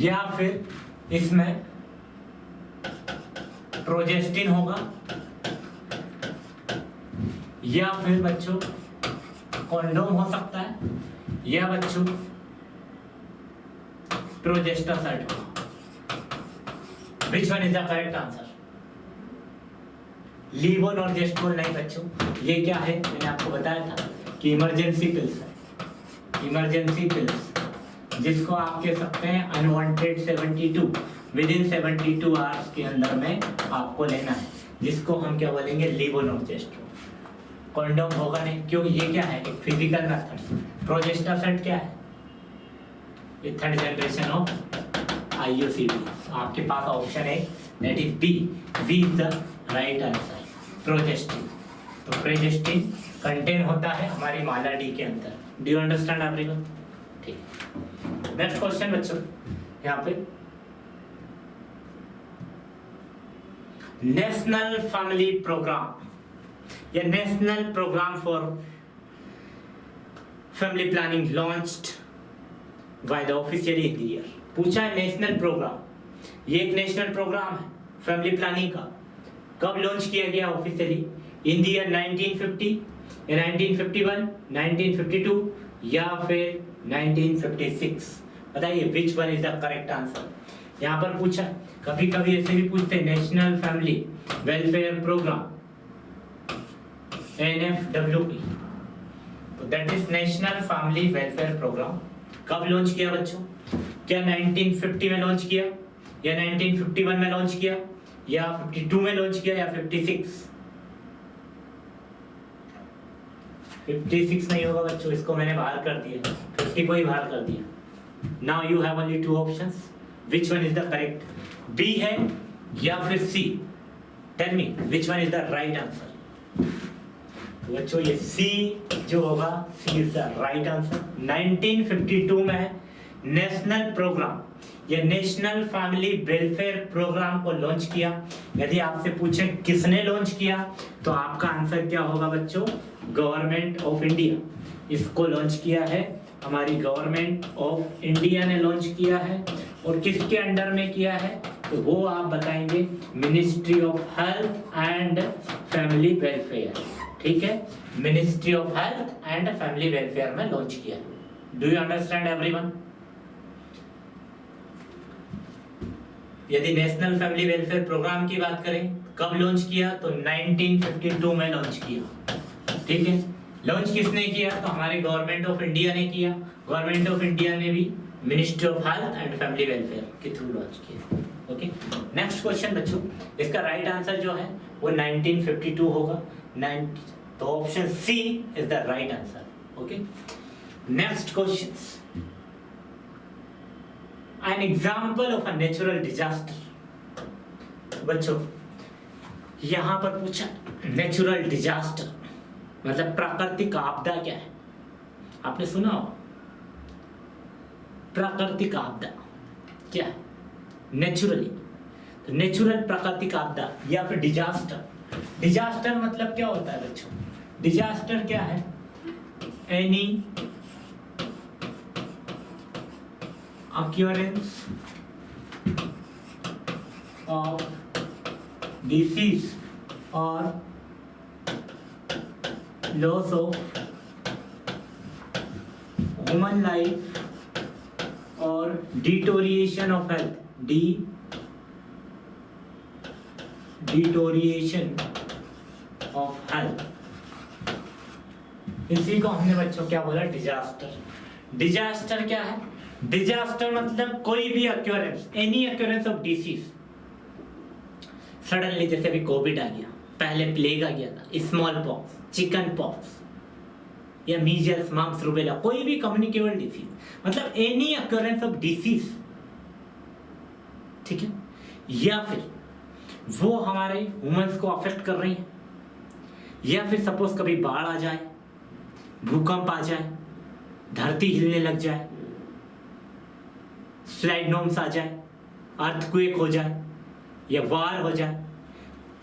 [SPEAKER 1] या फिर इसमें प्रोजेस्टिन होगा, या फिर बच्चों कॉन्डोम हो सकता है, या बच्चों प्रोजेस्टासाइड होगा। Which one is the correct answer? Levonorgestrel नहीं बच्चों, ये क्या है मैंने आपको बताया था कि इमरजेंसी पिल्स है, इमरजेंसी पिल्स, जिसको आप कह सकते हैं अनवांटेड 72 विद इन 72 आवर्स के अंदर में आपको लेना है, जिसको हम क्या बोलेंगे, लीवोनॉर्जेस्ट्रोल। कॉन्डोम होगा नहीं, क्योंकि ये क्या है, एक फिजिकल मेथड। प्रोजेस्टासाइड क्या है, ये थर्ड जनरेशन ऑफ IUCD। आपके पास ऑप्शन है that is B is the right answer, progestin. तो प्रोजेस्टिन कंटेन होता है हमारी माला डी के अंदर। Do you understand everyone? ठीक, नेक्स्ट क्वेश्चन बच्चों, यहाँ पे नेशनल फैमिली प्रोग्राम या national programme for family planning launched by the officially in the year. पूछा है नेशनल प्रोग्राम, ये एक नेशनल प्रोग्राम है फैमिली प्लानिंग का, कब लॉन्च किया गया ऑफिशियली, इन द ईयर 1950 या 1951, 1952 या फिर 1956? बताइए which one is the correct answer. यहाँ पर पूछा, कभी कभी ऐसे भी पूछते हैं national family welfare programme NFWP, तो that is national family welfare programme. कब लॉन्च किया बच्चों, क्या 1950 में लॉन्च किया, या 1951 में लॉन्च किया, या 52 में लॉन्च किया, या 56? 56 नहीं होगा बच्चों, इसको मैंने बाहर कर दिया, 50 को ही बाहर कर दिया। Now you have only 2 options, which one is the correct, B है या फिर C? Tell me which one is the right answer. तो बच्चों ये सी जो होगा, C is the right answer. 1952 में नेशनल प्रोग्राम या नेशनल फैमिली वेलफेयर प्रोग्राम को लॉन्च किया। यदि आपसे पूछे किसने लॉन्च किया तो आपका आंसर क्या होगा बच्चों? Government of India. इसको लॉन्च किया है हमारी गवर्नमेंट ऑफ इंडिया ने लॉन्च किया है। और किसके अंडर में किया है तो वो आप बताएंगे, ministry of health and family welfare. ठीक है, ministry of health and family welfare में लॉन्च किया। Do you understand everyone? यदि नेशनल फैमिली वेलफेयर प्रोग्राम की बात करें, कब लॉन्च किया तो 1952 में लॉन्च किया। ठीक है, लॉन्च किसने किया तो हमारे गवर्नमेंट ऑफ इंडिया ने किया। गवर्नमेंट ऑफ इंडिया ने भी ministry of health and family welfare के थ्रू लॉन्च किया। ओके, नेक्स्ट क्वेश्चन बच्चों, इसका राइट आंसर जो है वो 1952 होगा। तो option C is the right answer. Okay, next question, an example of a natural disaster। बच्चों यहां पर पूछा नेचुरल डिजास्टर मतलब प्राकृतिक आपदा क्या है? आपने सुना हो प्राकृतिक आपदा क्या है? नेचुरली, तो नेचुरल प्राकृतिक आपदा या फिर डिजास्टर। डिजास्टर मतलब क्या होता है बच्चों? डिजास्टर क्या है? Any occurrence of disease or loss of human life or deterioration of health, deterioration of health, इसी को हमने बच्चों क्या बोला? डिजास्टर। डिजास्टर क्या है? डिजास्टर मतलब कोई भी occurrence, any occurrence of disease. Suddenly जैसे अभी कोविड आ गया, पहले प्लेग आ गया था, स्मॉल पॉक्स, चिकन पॉक्स या मीजल्स, मम्स, रूबेला, कोई भी कम्युनिकेबल डिसीज, मतलब एनी अक्यूरेंस ऑफ डिसीज। ठीक है, या फिर वो हमारे ह्यूमंस को अफेक्ट कर रही है, या फिर सपोज कभी बाढ़ आ जाए, भूकंप आ जाए, धरती हिलने लग जाए, स्लाइड नॉर्म्स आ जाए, अर्थक्वेक हो जाए या वार हो जाए,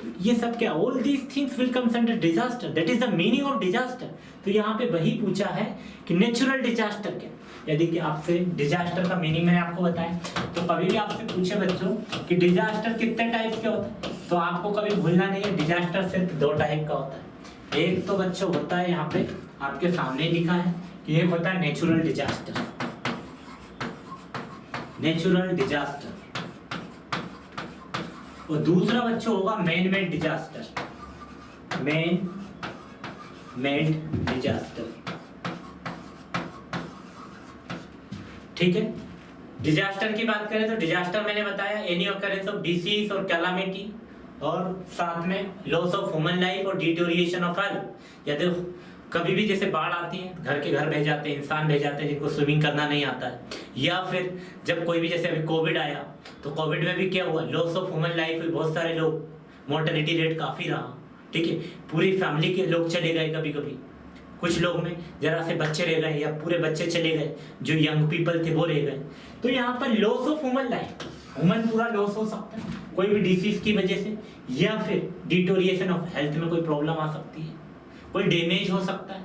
[SPEAKER 1] तो ये सब क्या? All these things will comes under disaster. That is the meaning of disaster. तो यहाँ पे वही पूछा है कि नेचुरल डिजास्टर क्या। यदि कि आपसे डिजास्टर का मीनिंग मैंने आपको बताया, तो कभी भी आपसे पूछे बच्चों कि डिजास्टर कितने टाइप के होता है, तो आपको कभी भूलना नहीं है डिजास्टर सिर्फ 2 टाइप का होता है। एक तो बच्चों होता है यहाँ पे आपके सामने लिखा है कि एक होता है नेचुरल डिजास्टर, नेचुरल डिजास्टर, और दूसरा बच्चों होगा man made disaster, man made disaster. ठीक है, डिजास्टर की बात करें तो डिजास्टर मैंने बताया एनी ऑकरेंस ऑफ डिसीज और कैलामिटी, और साथ में लॉस ऑफ ह्यूमन लाइफ और डिटोरिएशन ऑफ हेल्थ। यदि कभी भी जैसे बाढ़ आती है, घर के घर भेज जाते हैं, इंसान भेज जाते हैं जिनको स्विमिंग करना नहीं आता है, या फिर जब कोई भी जैसे अभी कोविड आया तो कोविड में भी क्या हुआ? लॉस ऑफ ह्यूमन लाइफ, बहुत सारे लोग, मोर्टेलिटी रेट काफी रहा। ठीक है, पूरी फैमिली के लोग चले गए, कभी कभी कुछ लोग में जरा से बच्चे रह गए या पूरे बच्चे चले गए, जो यंग पीपल थे वो रह गए। तो यहाँ पर loss of human life, human पूरा लॉस हो सकता है कोई भी डिसीज की वजह से, या फिर डिटोरिएशन ऑफ हेल्थ में कोई प्रॉब्लम आ सकती है, कोई डैमेज हो सकता है,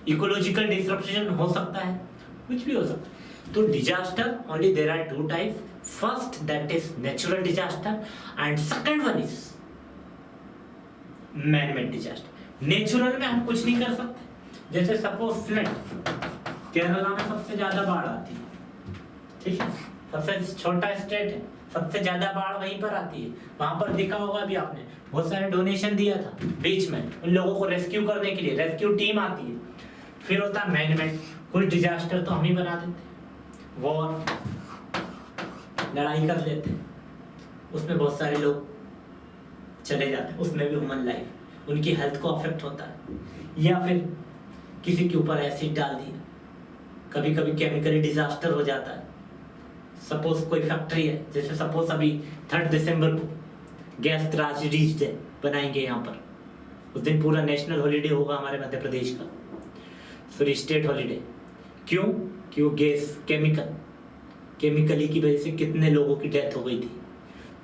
[SPEAKER 1] इकोलॉजिकल डिसरप्शन हो सकता है, कुछ भी हो सकता है। तो disaster only there are 2 types, first that is natural disaster and second one is man made disaster. Natural में हम कुछ नहीं कर सकते, जैसे सपोज फ्लड, केरला में सबसे ज्यादा बाढ़ आती है, ठीक है, सबसे छोटा स्टेट है, सबसे ज्यादा बाढ़ वहीं पर आती है। वहां पर देखा होगा अभी आपने, बहुत सारे डोनेशन दिया था बीच में उन लोगों को रेस्क्यू करने के लिए, रेस्क्यू टीम आती है। फिर होता है मैनेजमेंट, कुछ डिजास्टर तो हम ही बना देते हैं, वॉर, लड़ाई कर लेते हैं, उसमें बहुत सारे लोग चले जाते हैं, उसमें भी ह्यूमन लाइफ, उनकी हेल्थ को अफेक्ट होता है। या फिर किसी के ऊपर एसिड डाल दिया, कभी कभी केमिकली डिजास्टर हो जाता है। सपोज कोई फैक्ट्री है, जैसे सपोज अभी 3 दिसंबर को गैस ट्रेजेडीज डे बनाएंगे यहाँ पर, उस दिन पूरा नेशनल हॉलीडे होगा हमारे मध्य प्रदेश का, सॉरी स्टेट हॉलीडे। क्यों? कि वो गैस केमिकली की वजह से कितने लोगों की डेथ हो गई थी।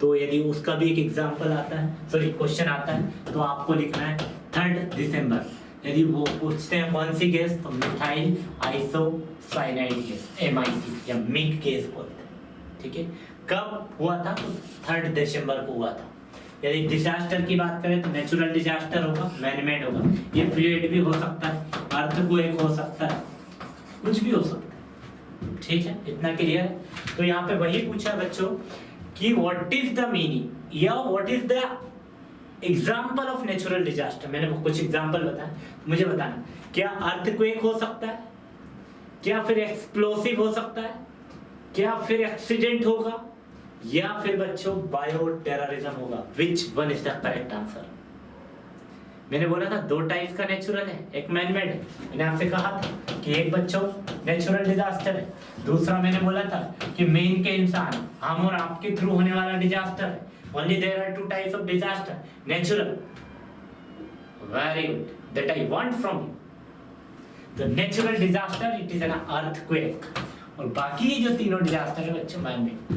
[SPEAKER 1] तो यदि उसका भी एक एग्जाम्पल आता है, सॉरी क्वेश्चन आता है, तो आपको लिखना है 3 दिसंबर। यदि वो पूछते हैं कौन सी गैस, तो मिथाइल आइसोसाइनाइड गैस, MIC या मिक गैस बोलते हैं। ठीक है, कब हुआ था? तो 3 दिसंबर को हुआ था। यदि डिजास्टर की बात करें तो नेचुरल डिजास्टर होगा, मैनमेड होगा। ये फ्लूइड भी हो सकता है, अर्थक्वेक हो सकता है, कुछ भी हो सकता है। ठीक है, इतना क्लियर है। तो यहाँ पे वही पूछा बच्चों कि व्हाट इज द मीनिंग या what is the example of natural disaster. मैंने कुछ एग्जाम्पल बताया, मुझे बताना क्या अर्थक्वेक हो सकता है, क्या फिर एक्सप्लोसिव हो सकता है, क्या फिर एक्सीडेंट होगा, या फिर बच्चों बायो टेररिज्म होगा। Which one is the correct answer? मैंने बोला था 2 टाइप्स का नेचुरल है, एक मैनमेड है। मैंने आपसे कहा था कि एक बच्चों नेचुरल डिजास्टर है, दूसरा मैंने बोला था कि मेन के इंसान, हम और आपके थ्रू होने वाला डिजास्टर है। Only there are 2 types of disaster, natural. Very good, that I want from you. The natural disaster it is an earthquake, और बाकी जो तीनों डिजास्टर है बच्चों मैनमेड।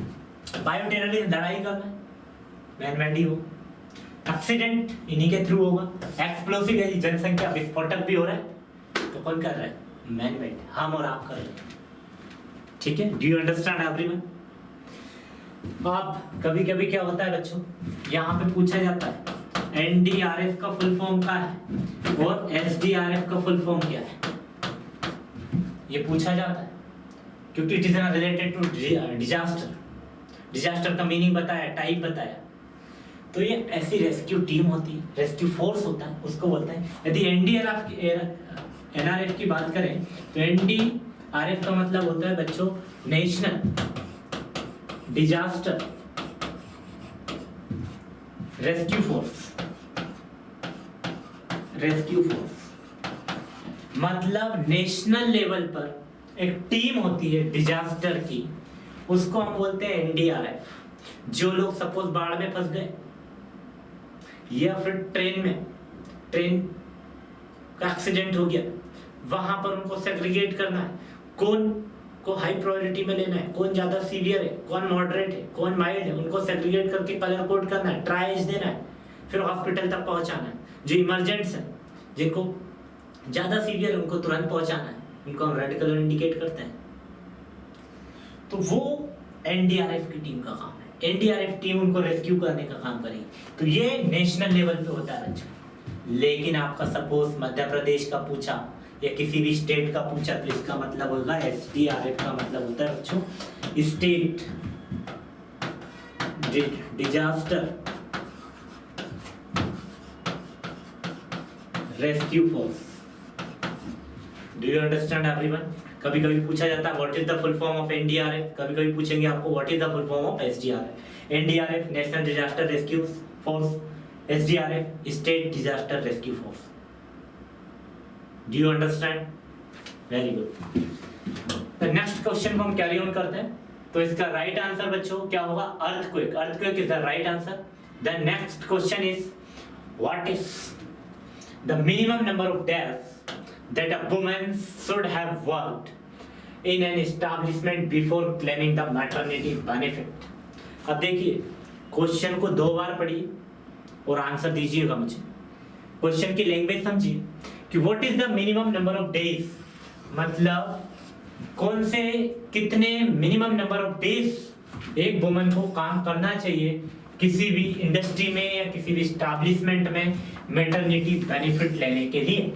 [SPEAKER 1] बायो टेररिज्म लड़ाई करना, मैनमेड ही हो। एक्सीडेंट इन्हीं के थ्रू होगा। एक्सप्लोसिव यदि जनसंख्या विस्फोटक भी हो रहा है तो कौन कर रहा है? मैनमेड, हम और आप कर रहे हैं। ठीक है, डू यू अंडरस्टैंड एवरीवन? अब कभी कभी क्या होता है बच्चों, यहाँ पे पूछा जाता है NDRF का फुल फॉर्म क्या है और SDRF का फुल फॉर्म क्या है, ये पूछा जाता है, क्योंकि it is related to disaster. Disaster का मीनिंग बताया, टाइप बताया। तो ये ऐसी रेस्क्यू टीम होती है, रेस्क्यू फोर्स होता है, उसको बोलते हैं। यदि NRF की बात करें तो NDRF का मतलब होता है बच्चों national disaster rescue force. Rescue force मतलब नेशनल लेवल पर एक टीम होती है डिजास्टर की, उसको हम बोलते हैं NDRF। जो लोग सपोज बाढ़ में फंस गए या फिर ट्रेन का एक्सीडेंट हो गया, वहां पर उनको सेग्रीगेट करना है, कौन को हाई प्रायोरिटी में लेना है, कौन ज्यादा सीवियर है, कौन मॉडरेट है, कौन माइल्ड है, उनको सेग्रीगेट करके कलर कोड करना है, ट्रायज देना है, फिर हॉस्पिटल तक पहुंचाना है। जो इमरजेंट्स है, जिनको ज्यादा सीवियर है, उनको तुरंत पहुंचाना है, उनको हम रेड कलर इंडिकेट करते हैं। तो वो NDRF की टीम का काम है। NDRF टीम उनको रेस्क्यू करने का काम करेगी। तो ये नेशनल लेवल पे होता है बच्चों। लेकिन आपका सपोज मध्य प्रदेश का पूछा या किसी भी स्टेट का पूछा तो इसका मतलब होगा SDRF का मतलब होता है बच्चों state disaster rescue force. Do you understand everyone? कभी कभी पूछा जाता है what is the full form of NDRF, कभी कभी पूछेंगे आपको what is the full form of SDRF। NDRF national disaster rescue force, SDRF state disaster rescue force. Do you understand? Very good. The next question को हम carry on करते हैं। तो इसका राइट आंसर बच्चों क्या होगा? Earthquake. Earthquake is the right answer. The next question is what is the minimum number of days that a woman should have worked in an establishment before claiming the maternity benefit। अब देखिए question को 2 बार पढ़िए और answer दीजिएगा मुझे। Question की language समझिए कि what is the minimum number of days, मतलब कौन से कितने मिनिमम नंबर ऑफ डेज एक वुमन को काम करना चाहिए किसी भी इंडस्ट्री में या किसी भी एस्टैब्लिशमेंट में मैटरनिटी बेनिफिट लेने के लिए।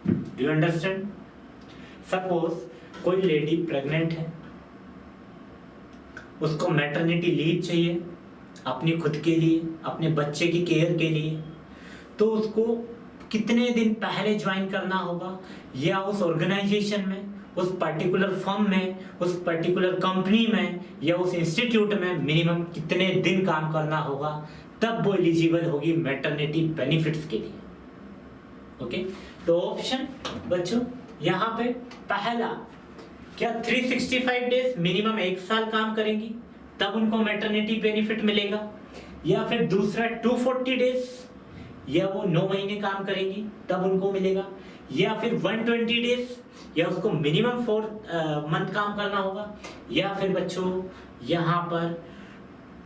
[SPEAKER 1] Do you understand? सपोज कोई लेडी प्रेग्नेंट है, उसको मैटरनिटी लीव चाहिए अपनी खुद के लिए, अपने बच्चे की केयर के लिए, तो उसको कितने दिन पहले ज्वाइन करना होगा या उस ऑर्गेनाइजेशन में, उस पर्टिकुलर फर्म में, उस पर्टिकुलर कंपनी में या उस इंस्टीट्यूट में मिनिमम कितने दिन काम करना होगा, तब वो एलिजिबल होगी मैटरनिटी बेनिफिट्स के लिए। ओके तो ऑप्शन बच्चों यहाँ पे पहला, क्या 365 डेज मिनिमम 1 साल काम करेंगी तब उनको मैटरनिटी बेनिफिट मिलेगा, या फिर दूसरा 240 डेज या वो 9 महीने काम करेंगी तब उनको मिलेगा, या फिर 120 डेज या उसको मिनिमम 4 मंथ काम करना होगा, या फिर बच्चों यहाँ पर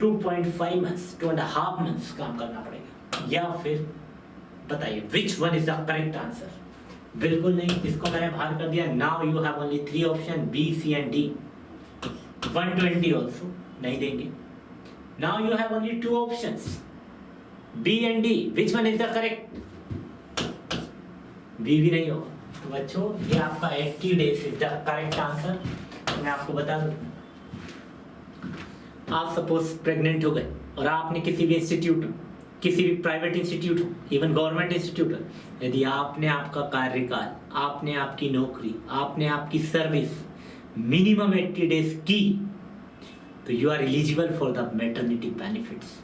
[SPEAKER 1] 2.5 मंथ्स 2.5 मंथ्स काम करना पड़ेगा, या फिर बताइए which one is the correct answer. बिल्कुल नहीं, इसको मैंने बाहर कर दिया। Now you have only 3 option B, C and D. 120 also नहीं देंगे। Now you have only 2 options B and D, which one is the correct. B भी नहीं होगा। तो बच्चों ये आपका 80 days is the correct answer. मैं आपको बता दूं, आप सपोज प्रेग्नेंट हो गए और आपने किसी भी इंस्टीट्यूट, किसी भी private institute, even government institute, यदि आपने आपका कार्यकाल, आपने आपकी नौकरी, आपने आपकी सर्विस मिनिमम 80 डेज की, तो you are eligible for the maternity benefits.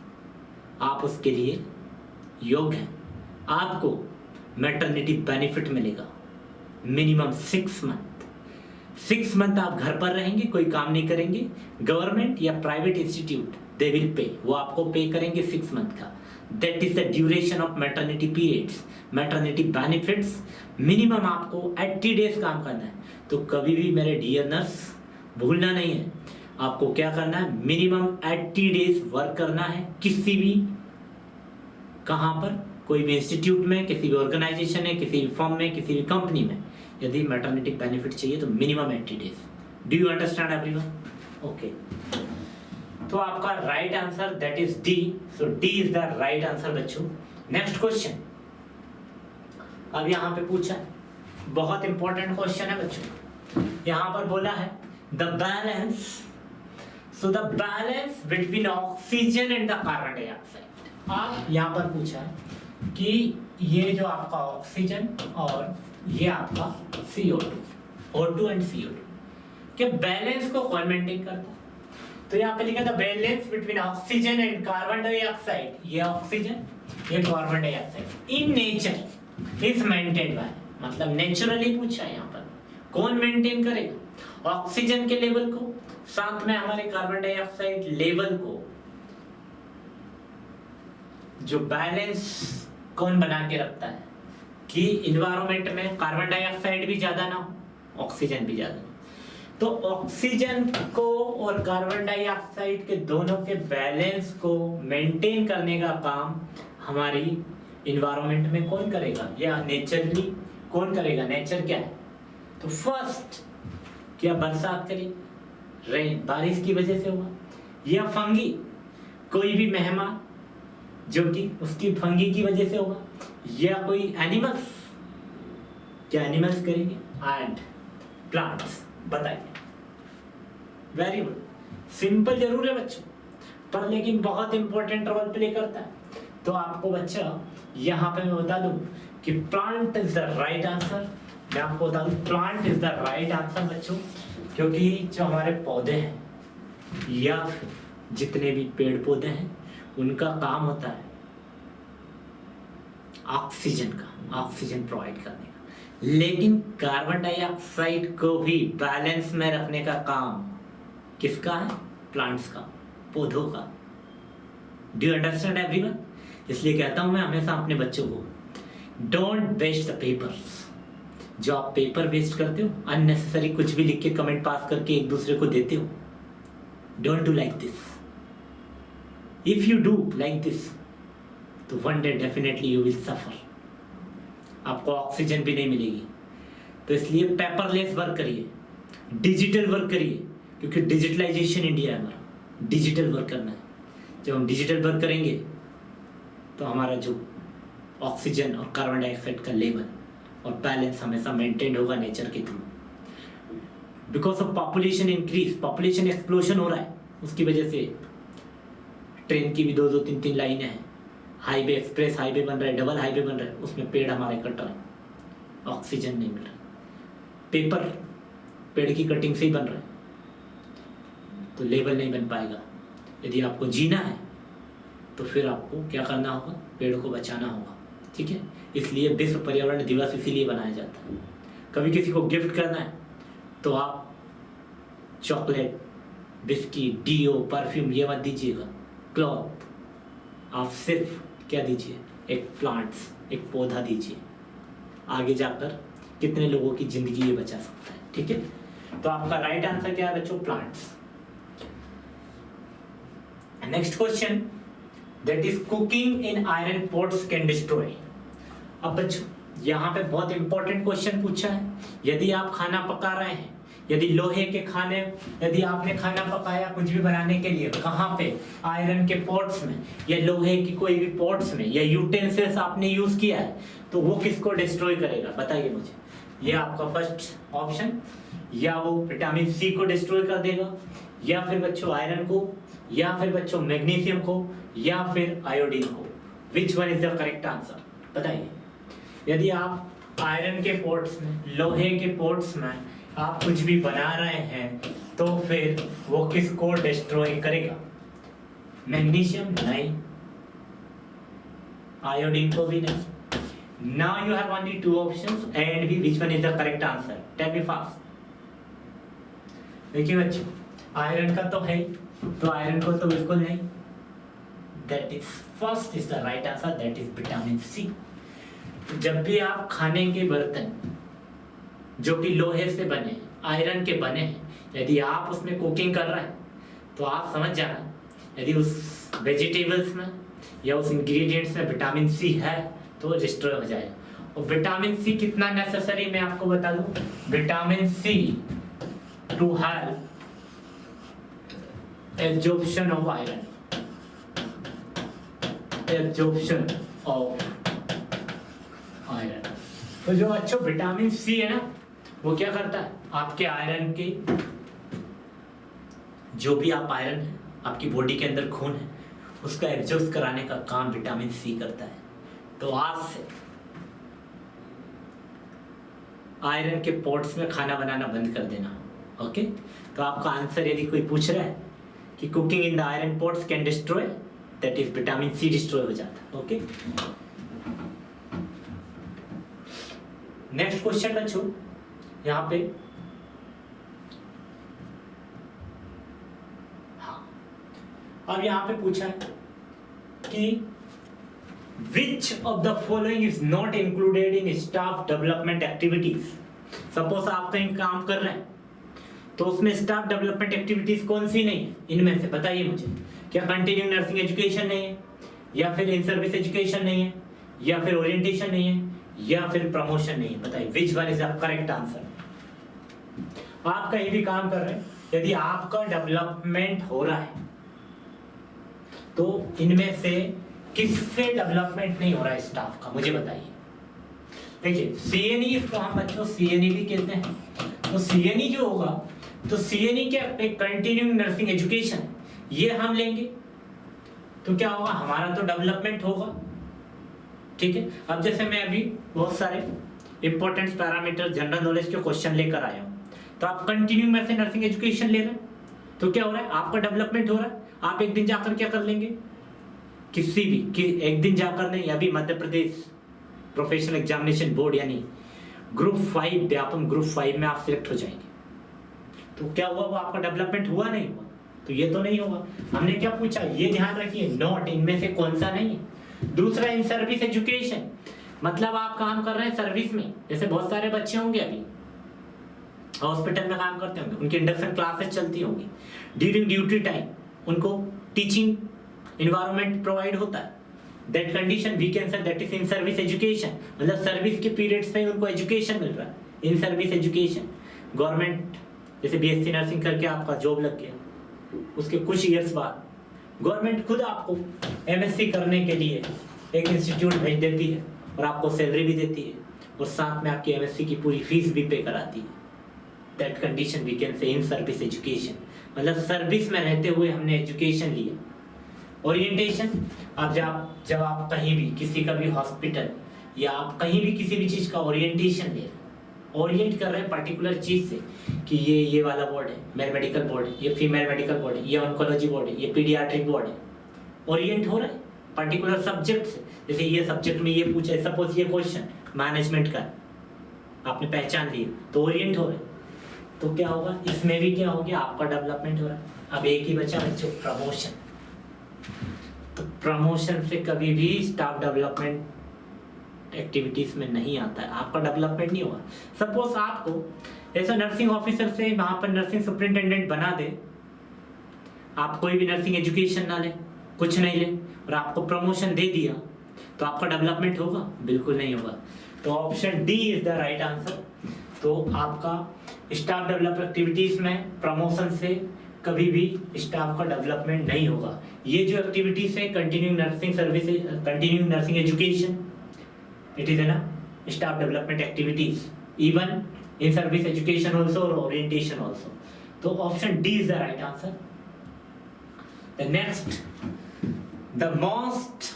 [SPEAKER 1] आप उसके लिए योग्य हैं। आपको मैटरनिटी बेनिफिट मिलेगा मिनिमम 6 मंथ। 6 मंथ आप घर पर रहेंगे, कोई काम नहीं करेंगे। गवर्नमेंट या private institute they will pay, वो आपको पे करेंगे 6 मंथ का। That is the duration of maternity periods. Maternity benefits minimum आपको 80 डेज काम करना है। तो कभी भी मेरे डियर नर्स भूलना नहीं है, आपको क्या करना है, मिनिमम 80 डेज वर्क करना है किसी भी, कहाँ पर, कोई भी इंस्टीट्यूट में, किसी भी ऑर्गेनाइजेशन में, किसी भी फर्म में, किसी भी कंपनी में। यदि मैटरनिटी बेनिफिट चाहिए तो minimum 80 days. Do you understand everyone? Okay, तो आपका right answer that is D. So D is the right answer बच्चों। नेक्स्ट क्वेश्चन अब यहाँ पे पूछा है, बहुत इंपॉर्टेंट क्वेश्चन है बच्चों। यहाँ पर बोला है the balance, so the balance between oxygen and the carbon dioxide. आप यहाँ पर पूछा है कि ये जो आपका ऑक्सीजन और ये आपका CO2, O2 एंड CO2 के बैलेंस को कौन मेंटेन करता है? तो यहाँ पे लिखा था balance between oxygen and carbon dioxide. ये ऑक्सीजन, ये carbon dioxide in nature is maintained by, मतलब नेचुरली पूछा है यहाँ पर कौन मेंटेन करेगा ऑक्सीजन के लेवल को, साथ में हमारे कार्बन डाइऑक्साइड लेवल को। जो बैलेंस कौन बना के रखता है कि इन्वायरमेंट में कार्बन डाइऑक्साइड भी ज्यादा ना हो, ऑक्सीजन भी ज्यादा ना। तो ऑक्सीजन को और कार्बन डाइऑक्साइड के दोनों के बैलेंस को मेंटेन करने का काम हमारी इन्वायरमेंट में कौन करेगा, या नेचरली कौन करेगा? नेचर क्या है? तो फर्स्ट, क्या बरसात करेगी, रेन बारिश की वजह से हुआ, या फंगी, कोई भी मेहमान जो कि उसकी फंगी की वजह से होगा, या कोई एनिमल्स, क्या एनिमल्स करेंगे, एंड प्लांट्स। बताइए। वेरी गुड, सिंपल जरूर है बच्चों, पर लेकिन बहुत इंपॉर्टेंट रोल प्ले करता है। तो आपको बच्चा यहाँ पे मैं बता दूं कि plant is the right answer. मैं आपको बता दूं plant is the right answer बच्चों, क्योंकि जो हमारे पौधे हैं या जितने भी पेड़ पौधे हैं उनका काम होता है ऑक्सीजन का, ऑक्सीजन प्रोवाइड करने का, लेकिन कार्बन डाइऑक्साइड को भी बैलेंस में रखने का काम किसका है? प्लांट्स का, पौधों का। Do you understand everyone? इसलिए कहता हूं मैं हमेशा अपने बच्चों को, डोंट वेस्ट द पेपर्स। जो आप पेपर वेस्ट करते हो, अननेसेसरी कुछ भी लिख के कमेंट पास करके एक दूसरे को देते हो, don't do like this. If you do like this तो one day definitely you will suffer, आपको ऑक्सीजन भी नहीं मिलेगी। तो इसलिए पेपरलेस वर्क करिए, डिजिटल वर्क करिए, क्योंकि डिजिटलाइजेशन इंडिया है हमारा, डिजिटल वर्क करना है। जब हम डिजिटल वर्क करेंगे तो हमारा जो ऑक्सीजन और कार्बन डाइऑक्साइड का लेवल और बैलेंस हमेशा मेंटेन होगा नेचर के through. Because of population increase, population explosion हो रहा है, उसकी वजह से ट्रेन की भी 2-2, 3-3 लाइनें हैं, हाईवे, एक्सप्रेस हाईवे बन रहा है, डबल हाईवे बन रहा है, उसमें पेड़ हमारे कट रहे हैं, ऑक्सीजन नहीं मिल रहा। पेपर पेड़ की कटिंग से ही बन रहा है, तो लेवल नहीं बन पाएगा। यदि आपको जीना है तो फिर आपको क्या करना होगा? पेड़ को बचाना होगा। ठीक है, इसलिए विश्व पर्यावरण दिवस इसीलिए बनाया जाता है। कभी किसी को गिफ्ट करना है तो आप चॉकलेट, बिस्किट, डीओ, परफ्यूम ये मत दीजिएगा, क्लॉथ, आप सिर्फ क्या दीजिए, एक प्लांट्स, एक पौधा दीजिए। आगे जाकर कितने लोगों की जिंदगी ये बचा सकता है। ठीक है, तो आपका राइट आंसर क्या है बच्चों, plants. Next question, that is cooking in iron pots can destroy. अब बच्चों यहाँ पे बहुत इंपॉर्टेंट क्वेश्चन पूछा है। यदि आप खाना पका रहे हैं, यदि लोहे के खाने, यदि आपने खाना पकाया कुछ भी बनाने के लिए, कहाँ पे, आयरन के पॉट्स में या लोहे की कोई भी पॉट्स में या यूटेंसिल्स आपने यूज किया है, तो वो किसको डिस्ट्रॉय करेगा, बताइए मुझे। ये आपका फर्स्ट ऑप्शन, या वो विटामिन सी को डिस्ट्रॉय कर देगा, या फिर बच्चों आयरन को, या फिर बच्चों मैग्नीशियम को, या फिर आयोडीन को। विच one is the correct answer, बताइए। यदि आप आयरन के पॉट्स में, लोहे के पॉट्स में आप कुछ भी बना रहे हैं तो फिर वो किसको डिस्ट्रॉय करेगा, मैग्नीशियम नहीं, आयोडीन को भी नहीं। Now you have only two options and B, which one is the correct answer, tell me fast. देखिए बच्चों, आयरन का तो है, तो आयरन को तो बिल्कुल नहीं, that is first is the right answer, that is vitamin C. जब भी आप खाने के बर्तन जो कि लोहे से बने, आयरन के बने हैं, यदि आप उसमें कुकिंग कर रहे हैं तो आप समझ जाना, यदि उस वेजिटेबल्स में या उस इंग्रेडिएंट्स में विटामिन सी है तो वो डिस्ट्रॉय हो जाएगा। और विटामिन सी कितना नेसेसरी मैं आपको बता दूं, vitamin C to help absorption of iron, absorption of iron. तो जो अच्छा विटामिन सी है ना, वो क्या करता है, आपके आयरन के, जो भी आप आयरन है आपकी बॉडी के अंदर खून है, उसका एब्जॉर्ब कराने का काम विटामिन सी करता है। तो आज से आयरन के पॉट्स में खाना बनाना बंद कर देना। ओके, तो आपका आंसर, यदि कोई पूछ रहा है कि cooking in the iron pots can destroy, that is vitamin C destroy हो जाता है। ओके, नेक्स्ट क्वेश्चन बच्चों, यहाँ पे हाँ, अब यहाँ पे पूछा है कि विच of the following is not included in staff development activities. Suppose आप कहीं काम कर रहे हैं तो उसमें स्टाफ डेवलपमेंट एक्टिविटीज कौन सी नहीं है, इनमें से बताइए मुझे। क्या कंटिन्यूइंग नर्सिंग एजुकेशन नहीं है, या फिर इन सर्विस एजुकेशन नहीं है, या फिर ओरिएंटेशन नहीं है, या फिर प्रमोशन नहीं है, बताइए which one is the correct answer. आप कहीं भी काम कर रहे हैं, यदि आपका डेवलपमेंट हो रहा है तो इनमें से किससे डेवलपमेंट नहीं हो रहा है स्टाफ का, मुझे बताइए। देखिए सीएनई, इसको हम बच्चों सीएनई भी कहते हैं। तो सीएनई जो होगा, तो सीएनई क्या, एक कंटिन्यूइंग नर्सिंग एजुकेशन, ये हम लेंगे तो क्या होगा, हमारा तो डेवलपमेंट होगा। ठीक है, अब जैसे मैं अभी बहुत सारे इंपॉर्टेंट पैरामीटर जनरल नॉलेज के क्वेश्चन लेकर आया हूं, तो आप कंटिन्यूइंग नर्सिंग एजुकेशन ले रहे हैं तो क्या हो रहा है, आपका डेवलपमेंट हो रहा है। आप एक दिन जाकर क्या कर लेंगे, किसी भी एक दिन जाकर नहीं, अभी मध्य प्रदेश प्रोफेशनल एग्जामिनेशन बोर्ड यानी ग्रुप 5, व्यापम ग्रुप 5 में आप सिलेक्ट हो जाएंगे, तो क्या हुआ, वो आपका डेवलपमेंट हुआ नहीं हुआ, तो ये तो नहीं होगा। हमने क्या पूछा, ये ध्यान रखिए, नॉट, इनमें से कौन सा नहीं है। दूसरा, इन सर्विस एजुकेशन, मतलब आप काम कर रहे हैं सर्विस में, जैसे बहुत सारे बच्चे होंगे अभी हॉस्पिटल में काम करते होंगे, उनकी इंडक्शन क्लासेस चलती होंगी, ड्यूरिंग ड्यूटी टाइम उनको टीचिंग एनवायरनमेंट प्रोवाइड होता है, that condition we can say that is in service education, मतलब सर्विस के पीरियड्स में उनको एजुकेशन मिल रहा है, इन सर्विस एजुकेशन। गवर्नमेंट जैसे बीएससी नर्सिंग करके आपका जॉब लग गया, उसके कुछ ईयर्स बाद गवर्नमेंट खुद आपको एमएससी करने के लिए एक इंस्टीट्यूट भेज देती है और आपको सैलरी भी देती है और साथ में आपकी एमएससी की पूरी फीस भी पे कराती है, that condition we can say in service education, मतलब सर्विस में रहते हुए हमने एजुकेशन लिया। ओरिएंटेशन, अब जब आप कहीं भी किसी का भी हॉस्पिटल या आप कहीं भी किसी भी चीज़ का ओरिएंटेशन ले रहे हैं, ओरिएंट कर रहे हैं पर्टिकुलर चीज़ से कि ये वाला वार्ड है, मेल मेडिकल वार्ड है, ये फीमेल मेडिकल वार्ड है, ये ऑन्कोलॉजी वार्ड है, ये पीडियाट्रिक वार्ड है, ओरिएंट हो रहा है पर्टिकुलर सब्जेक्ट से। जैसे ये सब्जेक्ट में ये पूछा है, सपोज ये क्वेश्चन मैनेजमेंट का, आपने पहचान लिया तो ओरिएंट हो रहे, तो क्या होगा, इसमें भी क्या हो गया, आपका डेवलपमेंट हो रहा है। अब एक ही बचा बच्चों, प्रमोशन। तो प्रमोशन से कभी भी स्टाफ डेवलपमेंट एक्टिविटीज में नहीं आता है, आपका डेवलपमेंट नहीं होगा। सपोज आपको ऐसा नर्सिंग ऑफिसर से वहां पर नर्सिंग सुपरिटेंडेंट बना दे, आप कोई भी नर्सिंग एजुकेशन ना ले, कुछ नहीं ले, और आपको प्रमोशन दे दिया, तो आपका डेवलपमेंट होगा? बिल्कुल नहीं होगा। तो option D is the right answer. तो आपका स्टाफ डेवलप एक्टिविटीज में प्रमोशन से कभी भी स्टाफ का डेवलपमेंट नहीं होगा। ये जो एक्टिविटीज है continuing nursing services, continuing nursing education, it is ना staff development activities even in service education also और ओरिएंटेशन ऑल्सो। तो option D is the right answer. The next, the most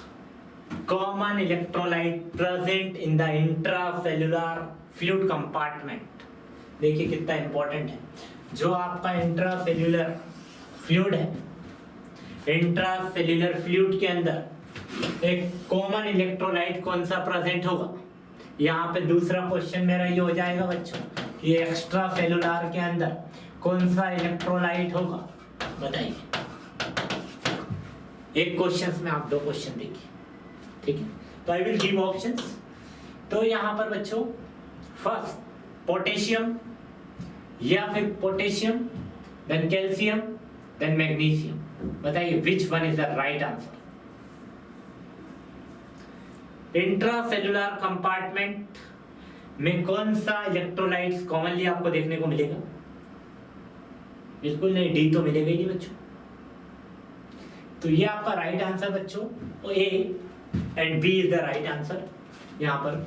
[SPEAKER 1] common electrolyte present in the intracellular fluid compartment। देखिए कितना important है। जो आपका intracellular fluid है, intracellular fluid के अंदर एक कॉमन इलेक्ट्रोलाइट कौन सा प्रेजेंट होगा? यहाँ पे दूसरा क्वेश्चन मेरा ये हो जाएगा बच्चों कि एक्स्ट्रा सेलुलर के अंदर कौन सा इलेक्ट्रोलाइट होगा, बताइए। एक क्वेश्चन में आप दो क्वेश्चन देखिए, ठीक है। तो आई विल गिव ऑप्शंस। तो यहाँ पर बच्चों फर्स्ट पोटेशियम, या फिर potassium, then calcium, then magnesium. बताइए which one is the right answer. Intracellular compartment में कौन सा इलेक्ट्रोलाइट्स कॉमनली आपको देखने को मिलेगा? बिल्कुल नहीं, डी तो मिलेगा ही नहीं बच्चों। तो ये आपका राइट आंसर बच्चों, A and B is the right answer. यहां पर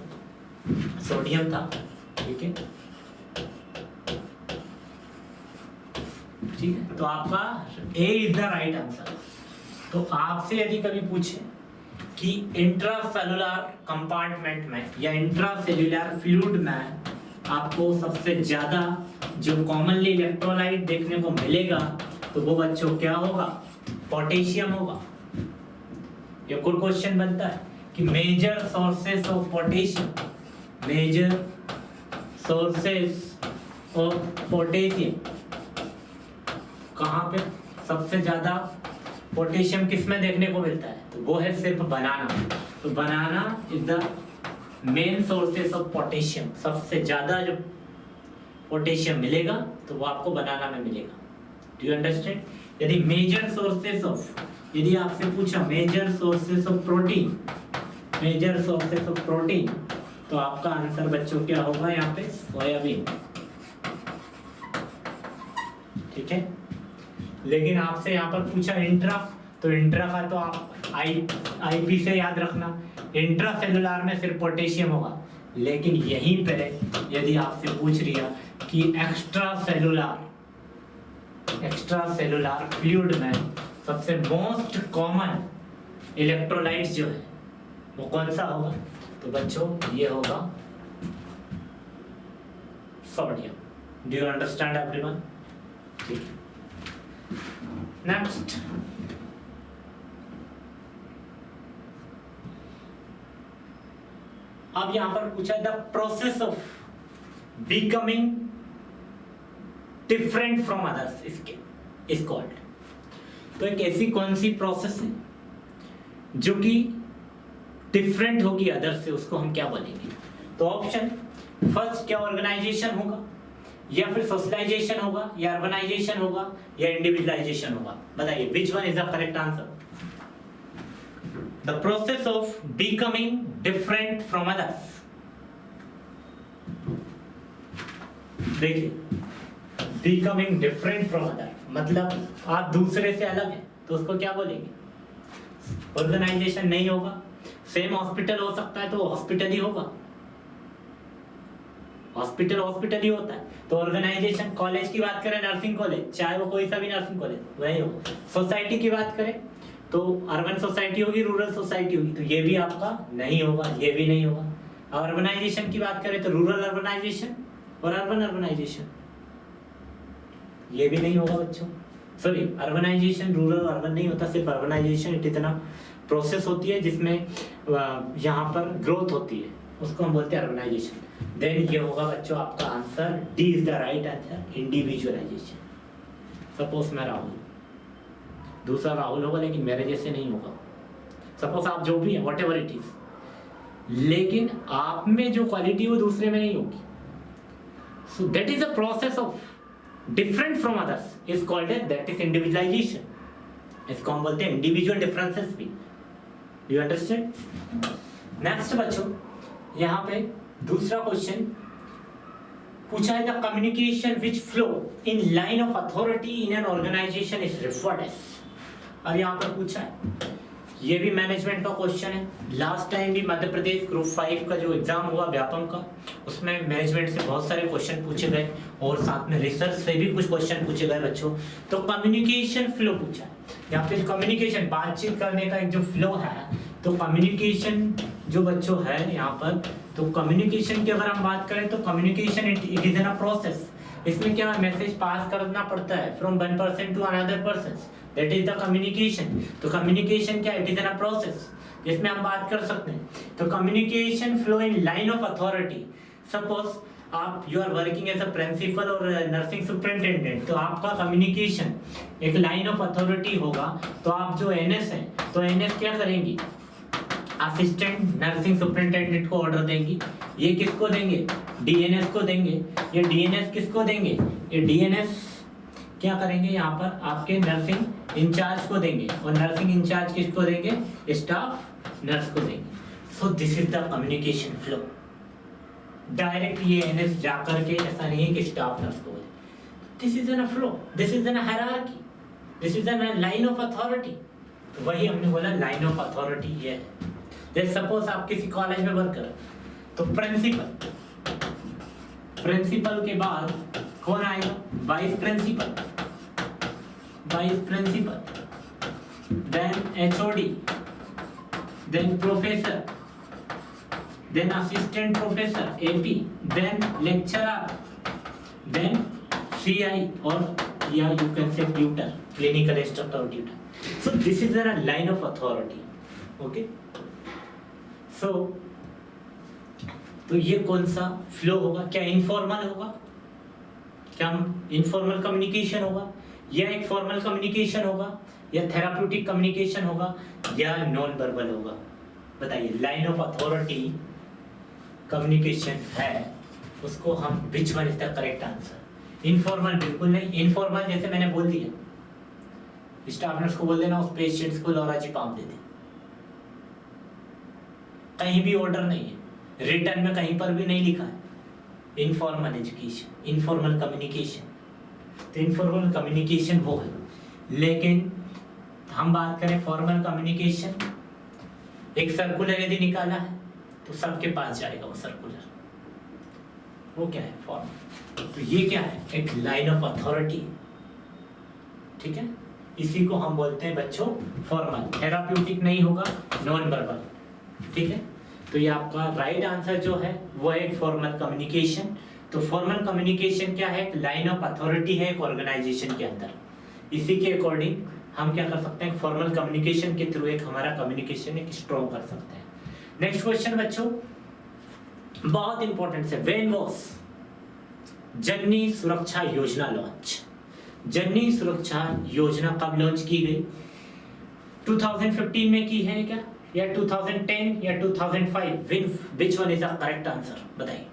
[SPEAKER 1] सोडियम था, ठीक है, ठीक है। तो आपका ए इज द राइट आंसर। तो आपसे यदि कभी पूछे कि इंट्रासेल्युलर कंपार्टमेंट में या इंट्रासेल्युलर फ्लूइड में आपको सबसे ज्यादा जो कॉमनली इलेक्ट्रोलाइट देखने को मिलेगा, तो वो बच्चों क्या होगा? पोटेशियम होगा। ये गुड क्वेश्चन बनता है कि major sources of potassium, major sources of potassium कहाँ पे सबसे ज्यादा पोटेशियम किसमें देखने को मिलता है? तो वो है सिर्फ बनाना। तो banana is the main sources of potassium. सबसे ज्यादा जो पोटेशियम मिलेगा तो वो आपको बनाना में मिलेगा। Do you understand? यदि मेजर सोर्सेस ऑफ, यदि आपसे पूछा major sources of protein, major sources of protein, तो आपका आंसर बच्चों क्या होगा यहाँ पे? सोयाबीन, ठीक है। लेकिन आपसे यहाँ पर पूछा इंट्रा, तो इंट्रा का तो आप आईपी से याद रखना, इंट्रासेल्युलर में सिर्फ पोटेशियम होगा। लेकिन यहीं पे यदि आपसे पूछ रिया कि एक्स्ट्रा सेलुलर फ्लूइड में सबसे मोस्ट कॉमन इलेक्ट्रोलाइट्स जो है वो कौन सा होगा? तो बच्चों ये होगा sodium. Do you understand everyone? ठीक है। नेक्स्ट, अब यहां पर पूछा the process of becoming different from others इसके इज कॉल्ड। तो एक ऐसी कौन सी प्रोसेस है जो कि डिफरेंट होगी अदर्स से, उसको हम क्या बोलेंगे? तो ऑप्शन फर्स्ट, क्या ऑर्गेनाइजेशन होगा, या फिर सोशलाइजेशन होगा, या अर्बनाइजेशन होगा, या इंडिविजुअलाइजेशन होगा? बताइए which one is the correct answer. The process of becoming different from others. देखिए, बिकमिंग डिफरेंट फ्रॉम अदर मतलब आप दूसरे से अलग हैं, तो उसको क्या बोलेंगे? ऑर्गेनाइजेशन नहीं होगा। सेम हॉस्पिटल हो सकता है तो हॉस्पिटल ही होगा, हॉस्पिटल ही होता है। तो ऑर्गेनाइजेशन, कॉलेज की बात करें, नर्सिंग कॉलेज, चाहे वो कोई सा भी नर्सिंग कॉलेज, वही होगा। सोसाइटी की बात करें तो अर्बन सोसाइटी होगी, रूरल सोसाइटी होगी, तो ये भी आपका नहीं होगा, ये भी नहीं होगा। अर्बनाइजेशन की बात करें तो रूरल अर्बनाइजेशन और अर्बन अर्बनाइजेशन, ये भी नहीं होगा बच्चों। सॉरी, अर्बनाइजेशन रूरल अर्बन नहीं होता, सिर्फ अर्बनाइजेशन इतना प्रोसेस होती है जिसमें यहाँ पर ग्रोथ होती है, उसको हम बोलते हैं अर्बनाइजेशन। देन ये होगा बच्चों आपका answer, D is the right answer, individualisation. Suppose मैं राहुल, दूसरा राहुल होगा लेकिन मेरे जैसे नहीं होगा। सपोज आप जो भी है वॉट एवर इट इज, लेकिन आप में जो क्वालिटी वो दूसरे में नहीं होगी। So that is a process of different from others is called as, that is individualisation. इसको हम बोलते हैं इंडिविजुअल डिफरेंसेस भी। You understand? नेक्स्ट बच्चों यहाँ पे दूसरा क्वेश्चन पूछा है, the communication which flow in line of authority in an organisation is referred as. और यहाँ पर पूछा है, ये भी मैनेजमेंट का क्वेश्चन है। लास्ट टाइम भी मध्य प्रदेश ग्रुप 5 का जो एग्जाम हुआ व्यापम का, उसमें मैनेजमेंट से बहुत सारे क्वेश्चन पूछे गए और साथ में रिसर्च से भी कुछ क्वेश्चन पूछे गए बच्चों। तो कम्युनिकेशन फ्लो पूछा है यहाँ पे। कम्युनिकेशन बातचीत करने का एक जो फ्लो है, तो कम्युनिकेशन जो बच्चों है यहाँ पर, तो कम्युनिकेशन की अगर हम बात करें तो communication it is an a process. इसमें क्या मैसेज पास करना पड़ता है from one person to another person, that is the communication. तो कम्युनिकेशन क्या, it is an a process जिसमें हम बात कर सकते हैं। तो communication flow in line of authority. Suppose आप you are working as a principal और नर्सिंग सुपरिटेंडेंट, तो आपका कम्युनिकेशन एक लाइन ऑफ अथॉरिटी होगा। तो आप जो एनएस है, तो एनएस क्या करेंगी, असिस्टेंट नर्सिंग सुपरिटेंडेंट को ऑर्डर देंगी। ये किसको देंगे, डीएनएस को देंगे। ये डीएनएस किसको देंगे, ये डीएनएस क्या करेंगे यहाँ पर आपके नर्सिंग इंचार्ज को देंगे, और नर्सिंग इंचार्ज किसको देंगे, स्टाफ नर्स को देंगे। सो this is the communication flow. Direct ये एनएस जाकर के ऐसा नहीं है कि स्टाफ नर्स को बोले। This is an flow, this is an hierarchy, this is an line of authority. तो वही हमने बोला लाइन ऑफ अथॉरिटी ये है। जैसे सपोज आप किसी कॉलेज में वर्क करें, तो प्रिंसिपल के बाद कौन आएगा, vice principal, then HOD, then professor, then assistant professor AP, then lecturer, then CI, और या you can say tutor, clinical instructor tutor. So this is a line of authority. Okay, so तो ये कौन सा फ्लो होगा, क्या informal होगा, क्या इनफॉर्मल कम्युनिकेशन होगा, या एक फॉर्मल कम्युनिकेशन होगा, या थेराप्यूटिक कम्युनिकेशन होगा, या नॉन वर्बल होगा? बताइए, लाइन ऑफ अथॉरिटी कम्युनिकेशन है, उसको हम विच one is the correct answer? Informal बिल्कुल नहीं। इनफॉर्मल जैसे मैंने बोल दिया, स्टाफ नर्स को बोल देना उस पेशेंट्स को लोराज़ेपाम दे दे, कहीं भी ऑर्डर नहीं है, रिटर्न में कहीं पर भी नहीं लिखा है। इनफॉर्मल एजुकेशन, इनफॉर्मल कम्युनिकेशन, तो इनफॉर्मल कम्युनिकेशन वो है। लेकिन हम बात करें फॉर्मल कम्युनिकेशन, एक सर्कुलर यदि निकाला है तो सबके पास जाएगा वो सर्कुलर, वो क्या है, फॉर्मल। तो ये क्या है, एक लाइन ऑफ अथॉरिटी, ठीक है। इसी को हम बोलते हैं बच्चों फॉर्मल। थेराप्यूटिक नहीं होगा, नॉन वर्बल, ठीक है। तो ये आपका राइट आंसर जो है वो है फॉर्मल कम्युनिकेशन। तो फॉर्मल कम्युनिकेशन क्या है, लाइन ऑफ अथॉरिटी है एक ऑर्गेनाइजेशन के अंदर। इसी के अकॉर्डिंग हम क्या कर सकते हैं, फॉर्मल कम्युनिकेशन के थ्रू एक हमारा कम्युनिकेशन एक स्ट्रॉन्ग कर सकते हैं। नेक्स्ट क्वेश्चन बच्चों बहुत इंपॉर्टेंट है, व्हेन वाज जननी सुरक्षा योजना लॉन्च? जननी सुरक्षा योजना कब लॉन्च की गई? 2015 में की है क्या, या 2010 या 2005? Which one is the correct answer, बताइए।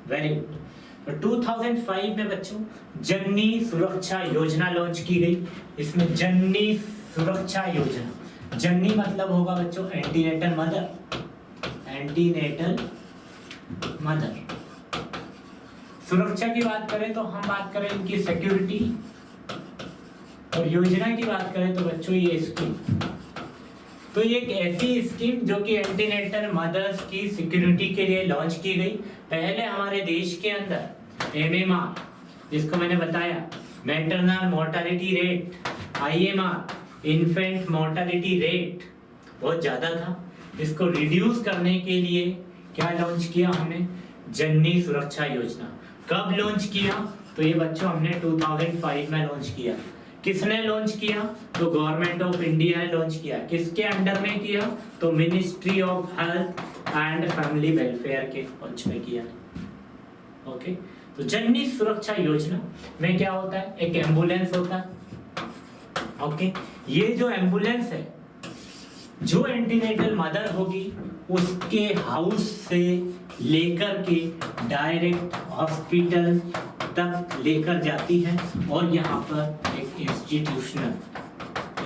[SPEAKER 1] Very good. 2005 में बच्चों जननी सुरक्षा योजना लॉन्च की गई। इसमें जननी सुरक्षा योजना, जननी मतलब होगा बच्चों एंटीनेटल मदर, एंटीनेटल मदर। सुरक्षा की बात करें तो हम बात करें इनकी सिक्योरिटी, और योजना की बात करें तो बच्चों ये स्कीम। तो ये एक ऐसी स्कीम जो कि एंटीनेटल मदर्स की सिक्योरिटी के लिए लॉन्च की गई। पहले हमारे देश के अंदर एमएमआर, जिसको मैंने बताया maternal mortality rate, IMR infant mortality rate बहुत ज़्यादा था। इसको रिड्यूस करने के लिए क्या लॉन्च किया हमने, जननी सुरक्षा योजना। कब लॉन्च किया, तो ये बच्चों हमने 2005 में लॉन्च किया। किसने लॉन्च किया? तो गवर्नमेंट ऑफ इंडिया ने लॉन्च किया। किसके अंडर में किया? तो ministry of health and family welfare के पक्ष में किया। ओके, तो जननी सुरक्षा योजना में क्या होता है? एक एम्बुलेंस होता है। ओके, ये जो एम्बुलेंस है, जो एंटीनेटल मदर होगी उसके हाउस से लेकर के डायरेक्ट हॉस्पिटल तक लेकर जाती है और यहाँ पर एक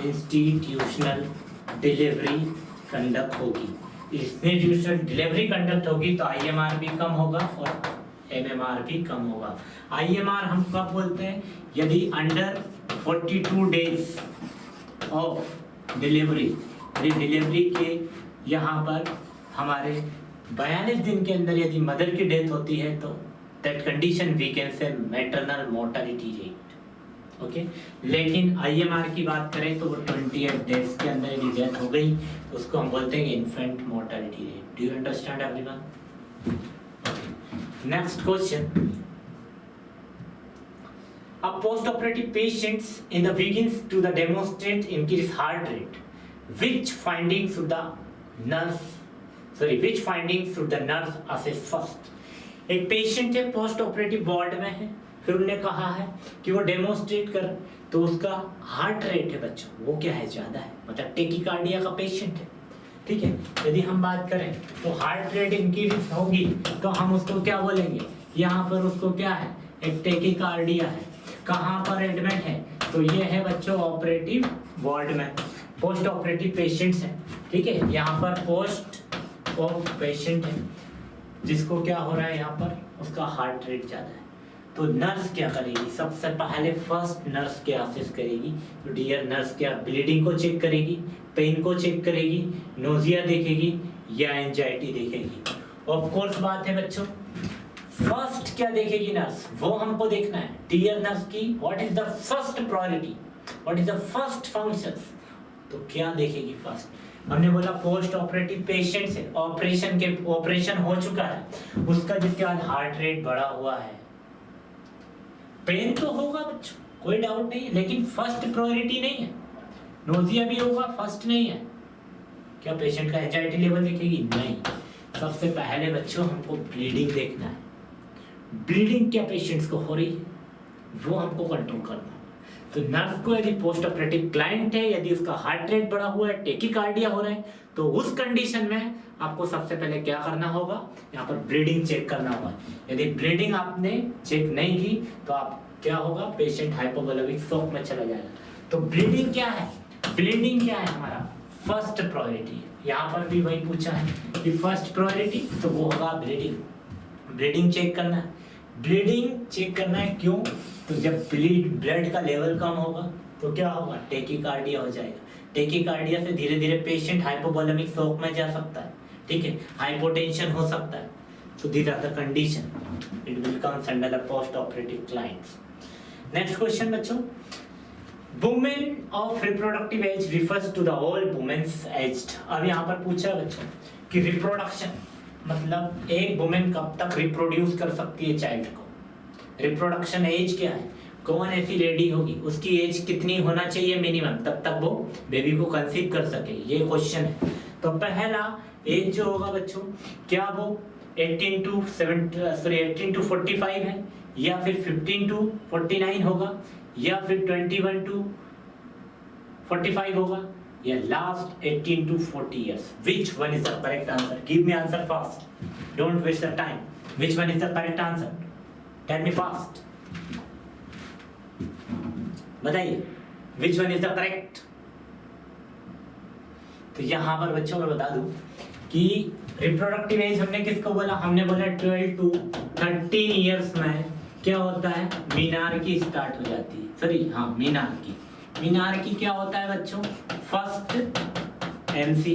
[SPEAKER 1] इंस्टीट्यूशनल डिलीवरी कंडक्ट होगी। इंस्टीट्यूशनल डिलीवरी कंडक्ट होगी तो आईएमआर भी कम होगा और एमएमआर भी कम होगा। आईएमआर हम कब बोलते हैं? यदि अंडर 42 डेज ऑफ डिलीवरी के यहाँ पर हमारे 42 दिन के अंदर यदि मदर की डेथ होती है तो that condition we can say maternal mortality rate. Okay, लेकिन आईएमआर की बात करें तो वो 28 डेज के अंदर यदि डेथ हो गई तो उसको हम बोलते हैं infant mortality rate. Do you understand everyone? Next question, a post-operative patients in the begins to the demonstrate increased heart rate. Which findings should the nurse assess first? एक पेशेंट है पोस्ट ऑपरेटिव वार्ड में है, फिर उन्होंने कहा है कि वो डेमोन्स्ट्रेट कर, तो उसका हार्ट रेट है बच्चों वो क्या है? ज्यादा है, मतलब टेकिकार्डिया का पेशेंट है। ठीक है, यदि हम बात करें तो हार्ट रेट इंक्रीज होगी तो हम उसको क्या बोलेंगे? यहाँ पर उसको क्या है? एक टेकिकार्डिया है। कहाँ पर एडमिट है? तो ये है बच्चों ऑपरेटिव वार्ड में, पोस्ट ऑपरेटिव पेशेंट्स हैं। ठीक है, यहाँ पर पोस्ट ऑफ पेशेंट है जिसको क्या हो रहा है, यहाँ पर उसका हार्ट रेट ज़्यादा है। तो नर्स क्या करेगी? सबसे पहले फर्स्ट नर्स क्या असेस करेगी? तो डियर नर्स क्या ब्लीडिंग को चेक करेगी, पेन को चेक करेगी, नोजिया देखेगी या एंजाइटी देखेगी? ऑफ कोर्स बात है बच्चों, फर्स्ट क्या देखेगी नर्स? वो हमको देखना है। डियर नर्स की what is the first priority, what is the first functions? तो क्या देखेगी फर्स्ट? हमने बोला पोस्ट ऑपरेटिव पेशेंट से ऑपरेशन हो चुका है, उसका जिसके बाद हार्ट रेट बढ़ा हुआ है, पेन तो होगा बच्चों, कोई डाउट नहीं है, लेकिन फर्स्ट प्रायोरिटी नहीं है। नोजिया भी होगा, फर्स्ट नहीं है। क्या पेशेंट का एंजाइटी लेवल देखेगी? नहीं। सबसे पहले बच्चों हमको ब्लीडिंग देखना है। ब्लीडिंग क्या पेशेंट्स को हो रही है वो हमको कंट्रोल करना है। तो नर्स को यदि पोस्ट ऑपरेटिव क्लाइंट है, यदि उसका हार्ट रेट बढ़ा हुआ है, टेकिकार्डिया हो रहा है, तो उस कंडीशन में आपको सबसे पहले क्या करना होगा? यहाँ पर ब्लीडिंग चेक करना होगा। यदि ब्लीडिंग आपने चेक नहीं की तो आप क्या होगा? पेशेंट हाइपोवोलेमिक शॉक में चला जाएगा। तो ब्लीडिंग क्या है? ब्लीडिंग क्या है? हमारा फर्स्ट प्रायोरिटी। यहाँ पर भी वही पूछा है कि फर्स्ट प्रायोरिटी, तो वो होगा ब्लीडिंग। ब्लीडिंग चेक करना है। ब्लीडिंग चेक करना है क्यों? तो जब ब्लड का लेवल कम होगा तो क्या होगा? टेकिकार्डिया हो जाएगा। टेकिकार्डिया से धीरे धीरे पेशेंट हाइपोवोलेमिक शॉक में जा सकता है। ठीक है, हाइपोटेंशन हो सकता है। So these are the condition. It will comes under the post-operative clients. Next question बच्चों, women of reproductive age refers to the all women's aged. अब यहाँ पर पूछा है बच्चों कि reproduction मतलब एक वुमेन कब तक रिप्रोड्यूस कर सकती है चाइल्ड को? रिप्रोडक्शन एज क्या है? कौन ऐसी लेडी होगी उसकी एज कितनी होना चाहिए मिनिमम, तब तक वो बेबी को कंसीव कर सके? ये क्वेश्चन है। तो पहला एज जो होगा बच्चों, क्या वो 18 to 45 है, या फिर 15 to 49 होगा, या फिर 21 to 45 होगा, या last 18 to 40 years? Which one is the correct answer? Give me answer fast. Don't waste the time. Which one is the correct answer? Tell me fast. बताइए which one is the correct? तो यहाँ पर बच्चों मैं बता दूं कि reproductive age हमने किसको बोला? हमने बोला 12 to 13 years में क्या होता है? मीनार्की स्टार्ट हो जाती है। सॉरी, हाँ, मीनार्की। मीनार्की क्या होता है बच्चों? First MC.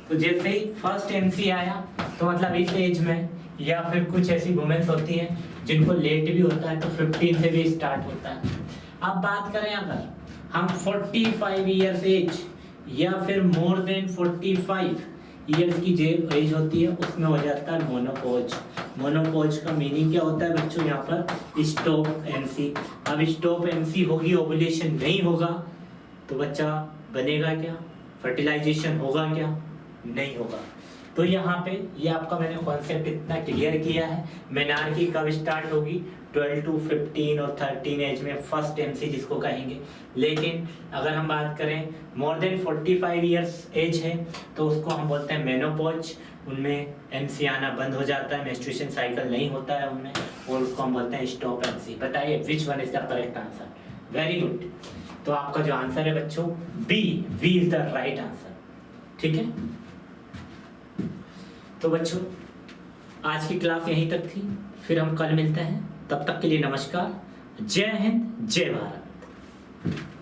[SPEAKER 1] तो जैसे ही फर्स्ट एमसी आया तो मतलब इस एज में, या फिर कुछ ऐसी वुमेन्स होती हैं जिनको लेट भी होता है तो 15 से भी स्टार्ट होता है। अब बात करें अगर हम 45 ईयर्स एज या फिर मोर देन 45 ईयर्स की जो एज होती है उसमें हो जाता है मोनोपॉज। मोनोपॉज का मीनिंग क्या होता है बच्चों? यहाँ पर स्टॉप एमसी। अब स्टॉप एमसी होगी, ओवुलेशन नहीं होगा तो बच्चा बनेगा क्या? फर्टिलाइजेशन होगा क्या? नहीं होगा। तो यहाँ पे ये आपका मैंने कॉन्सेप्ट इतना क्लियर किया है। मेनार्की कब स्टार्ट होगी? 12 to 15 और 13 एज में फर्स्ट एमसी जिसको कहेंगे। लेकिन अगर हम बात करें मोर देन 45 इयर्स एज है तो उसको हम बोलते हैं मेनोपॉज। उनमें एमसी आना बंद हो जाता है, मेंस्ट्रुएशन साइकिल नहीं होता है उनमें, और उसको हम बोलते हैं स्टॉप एमसी। बताइए which one is the correct answer? Very good. तो आपका जो आंसर है बच्चों B is the right answer. ठीक है, तो बच्चों आज की क्लास यहीं तक थी, फिर हम कल मिलते हैं। तब तक के लिए नमस्कार, जय हिंद, जय भारत।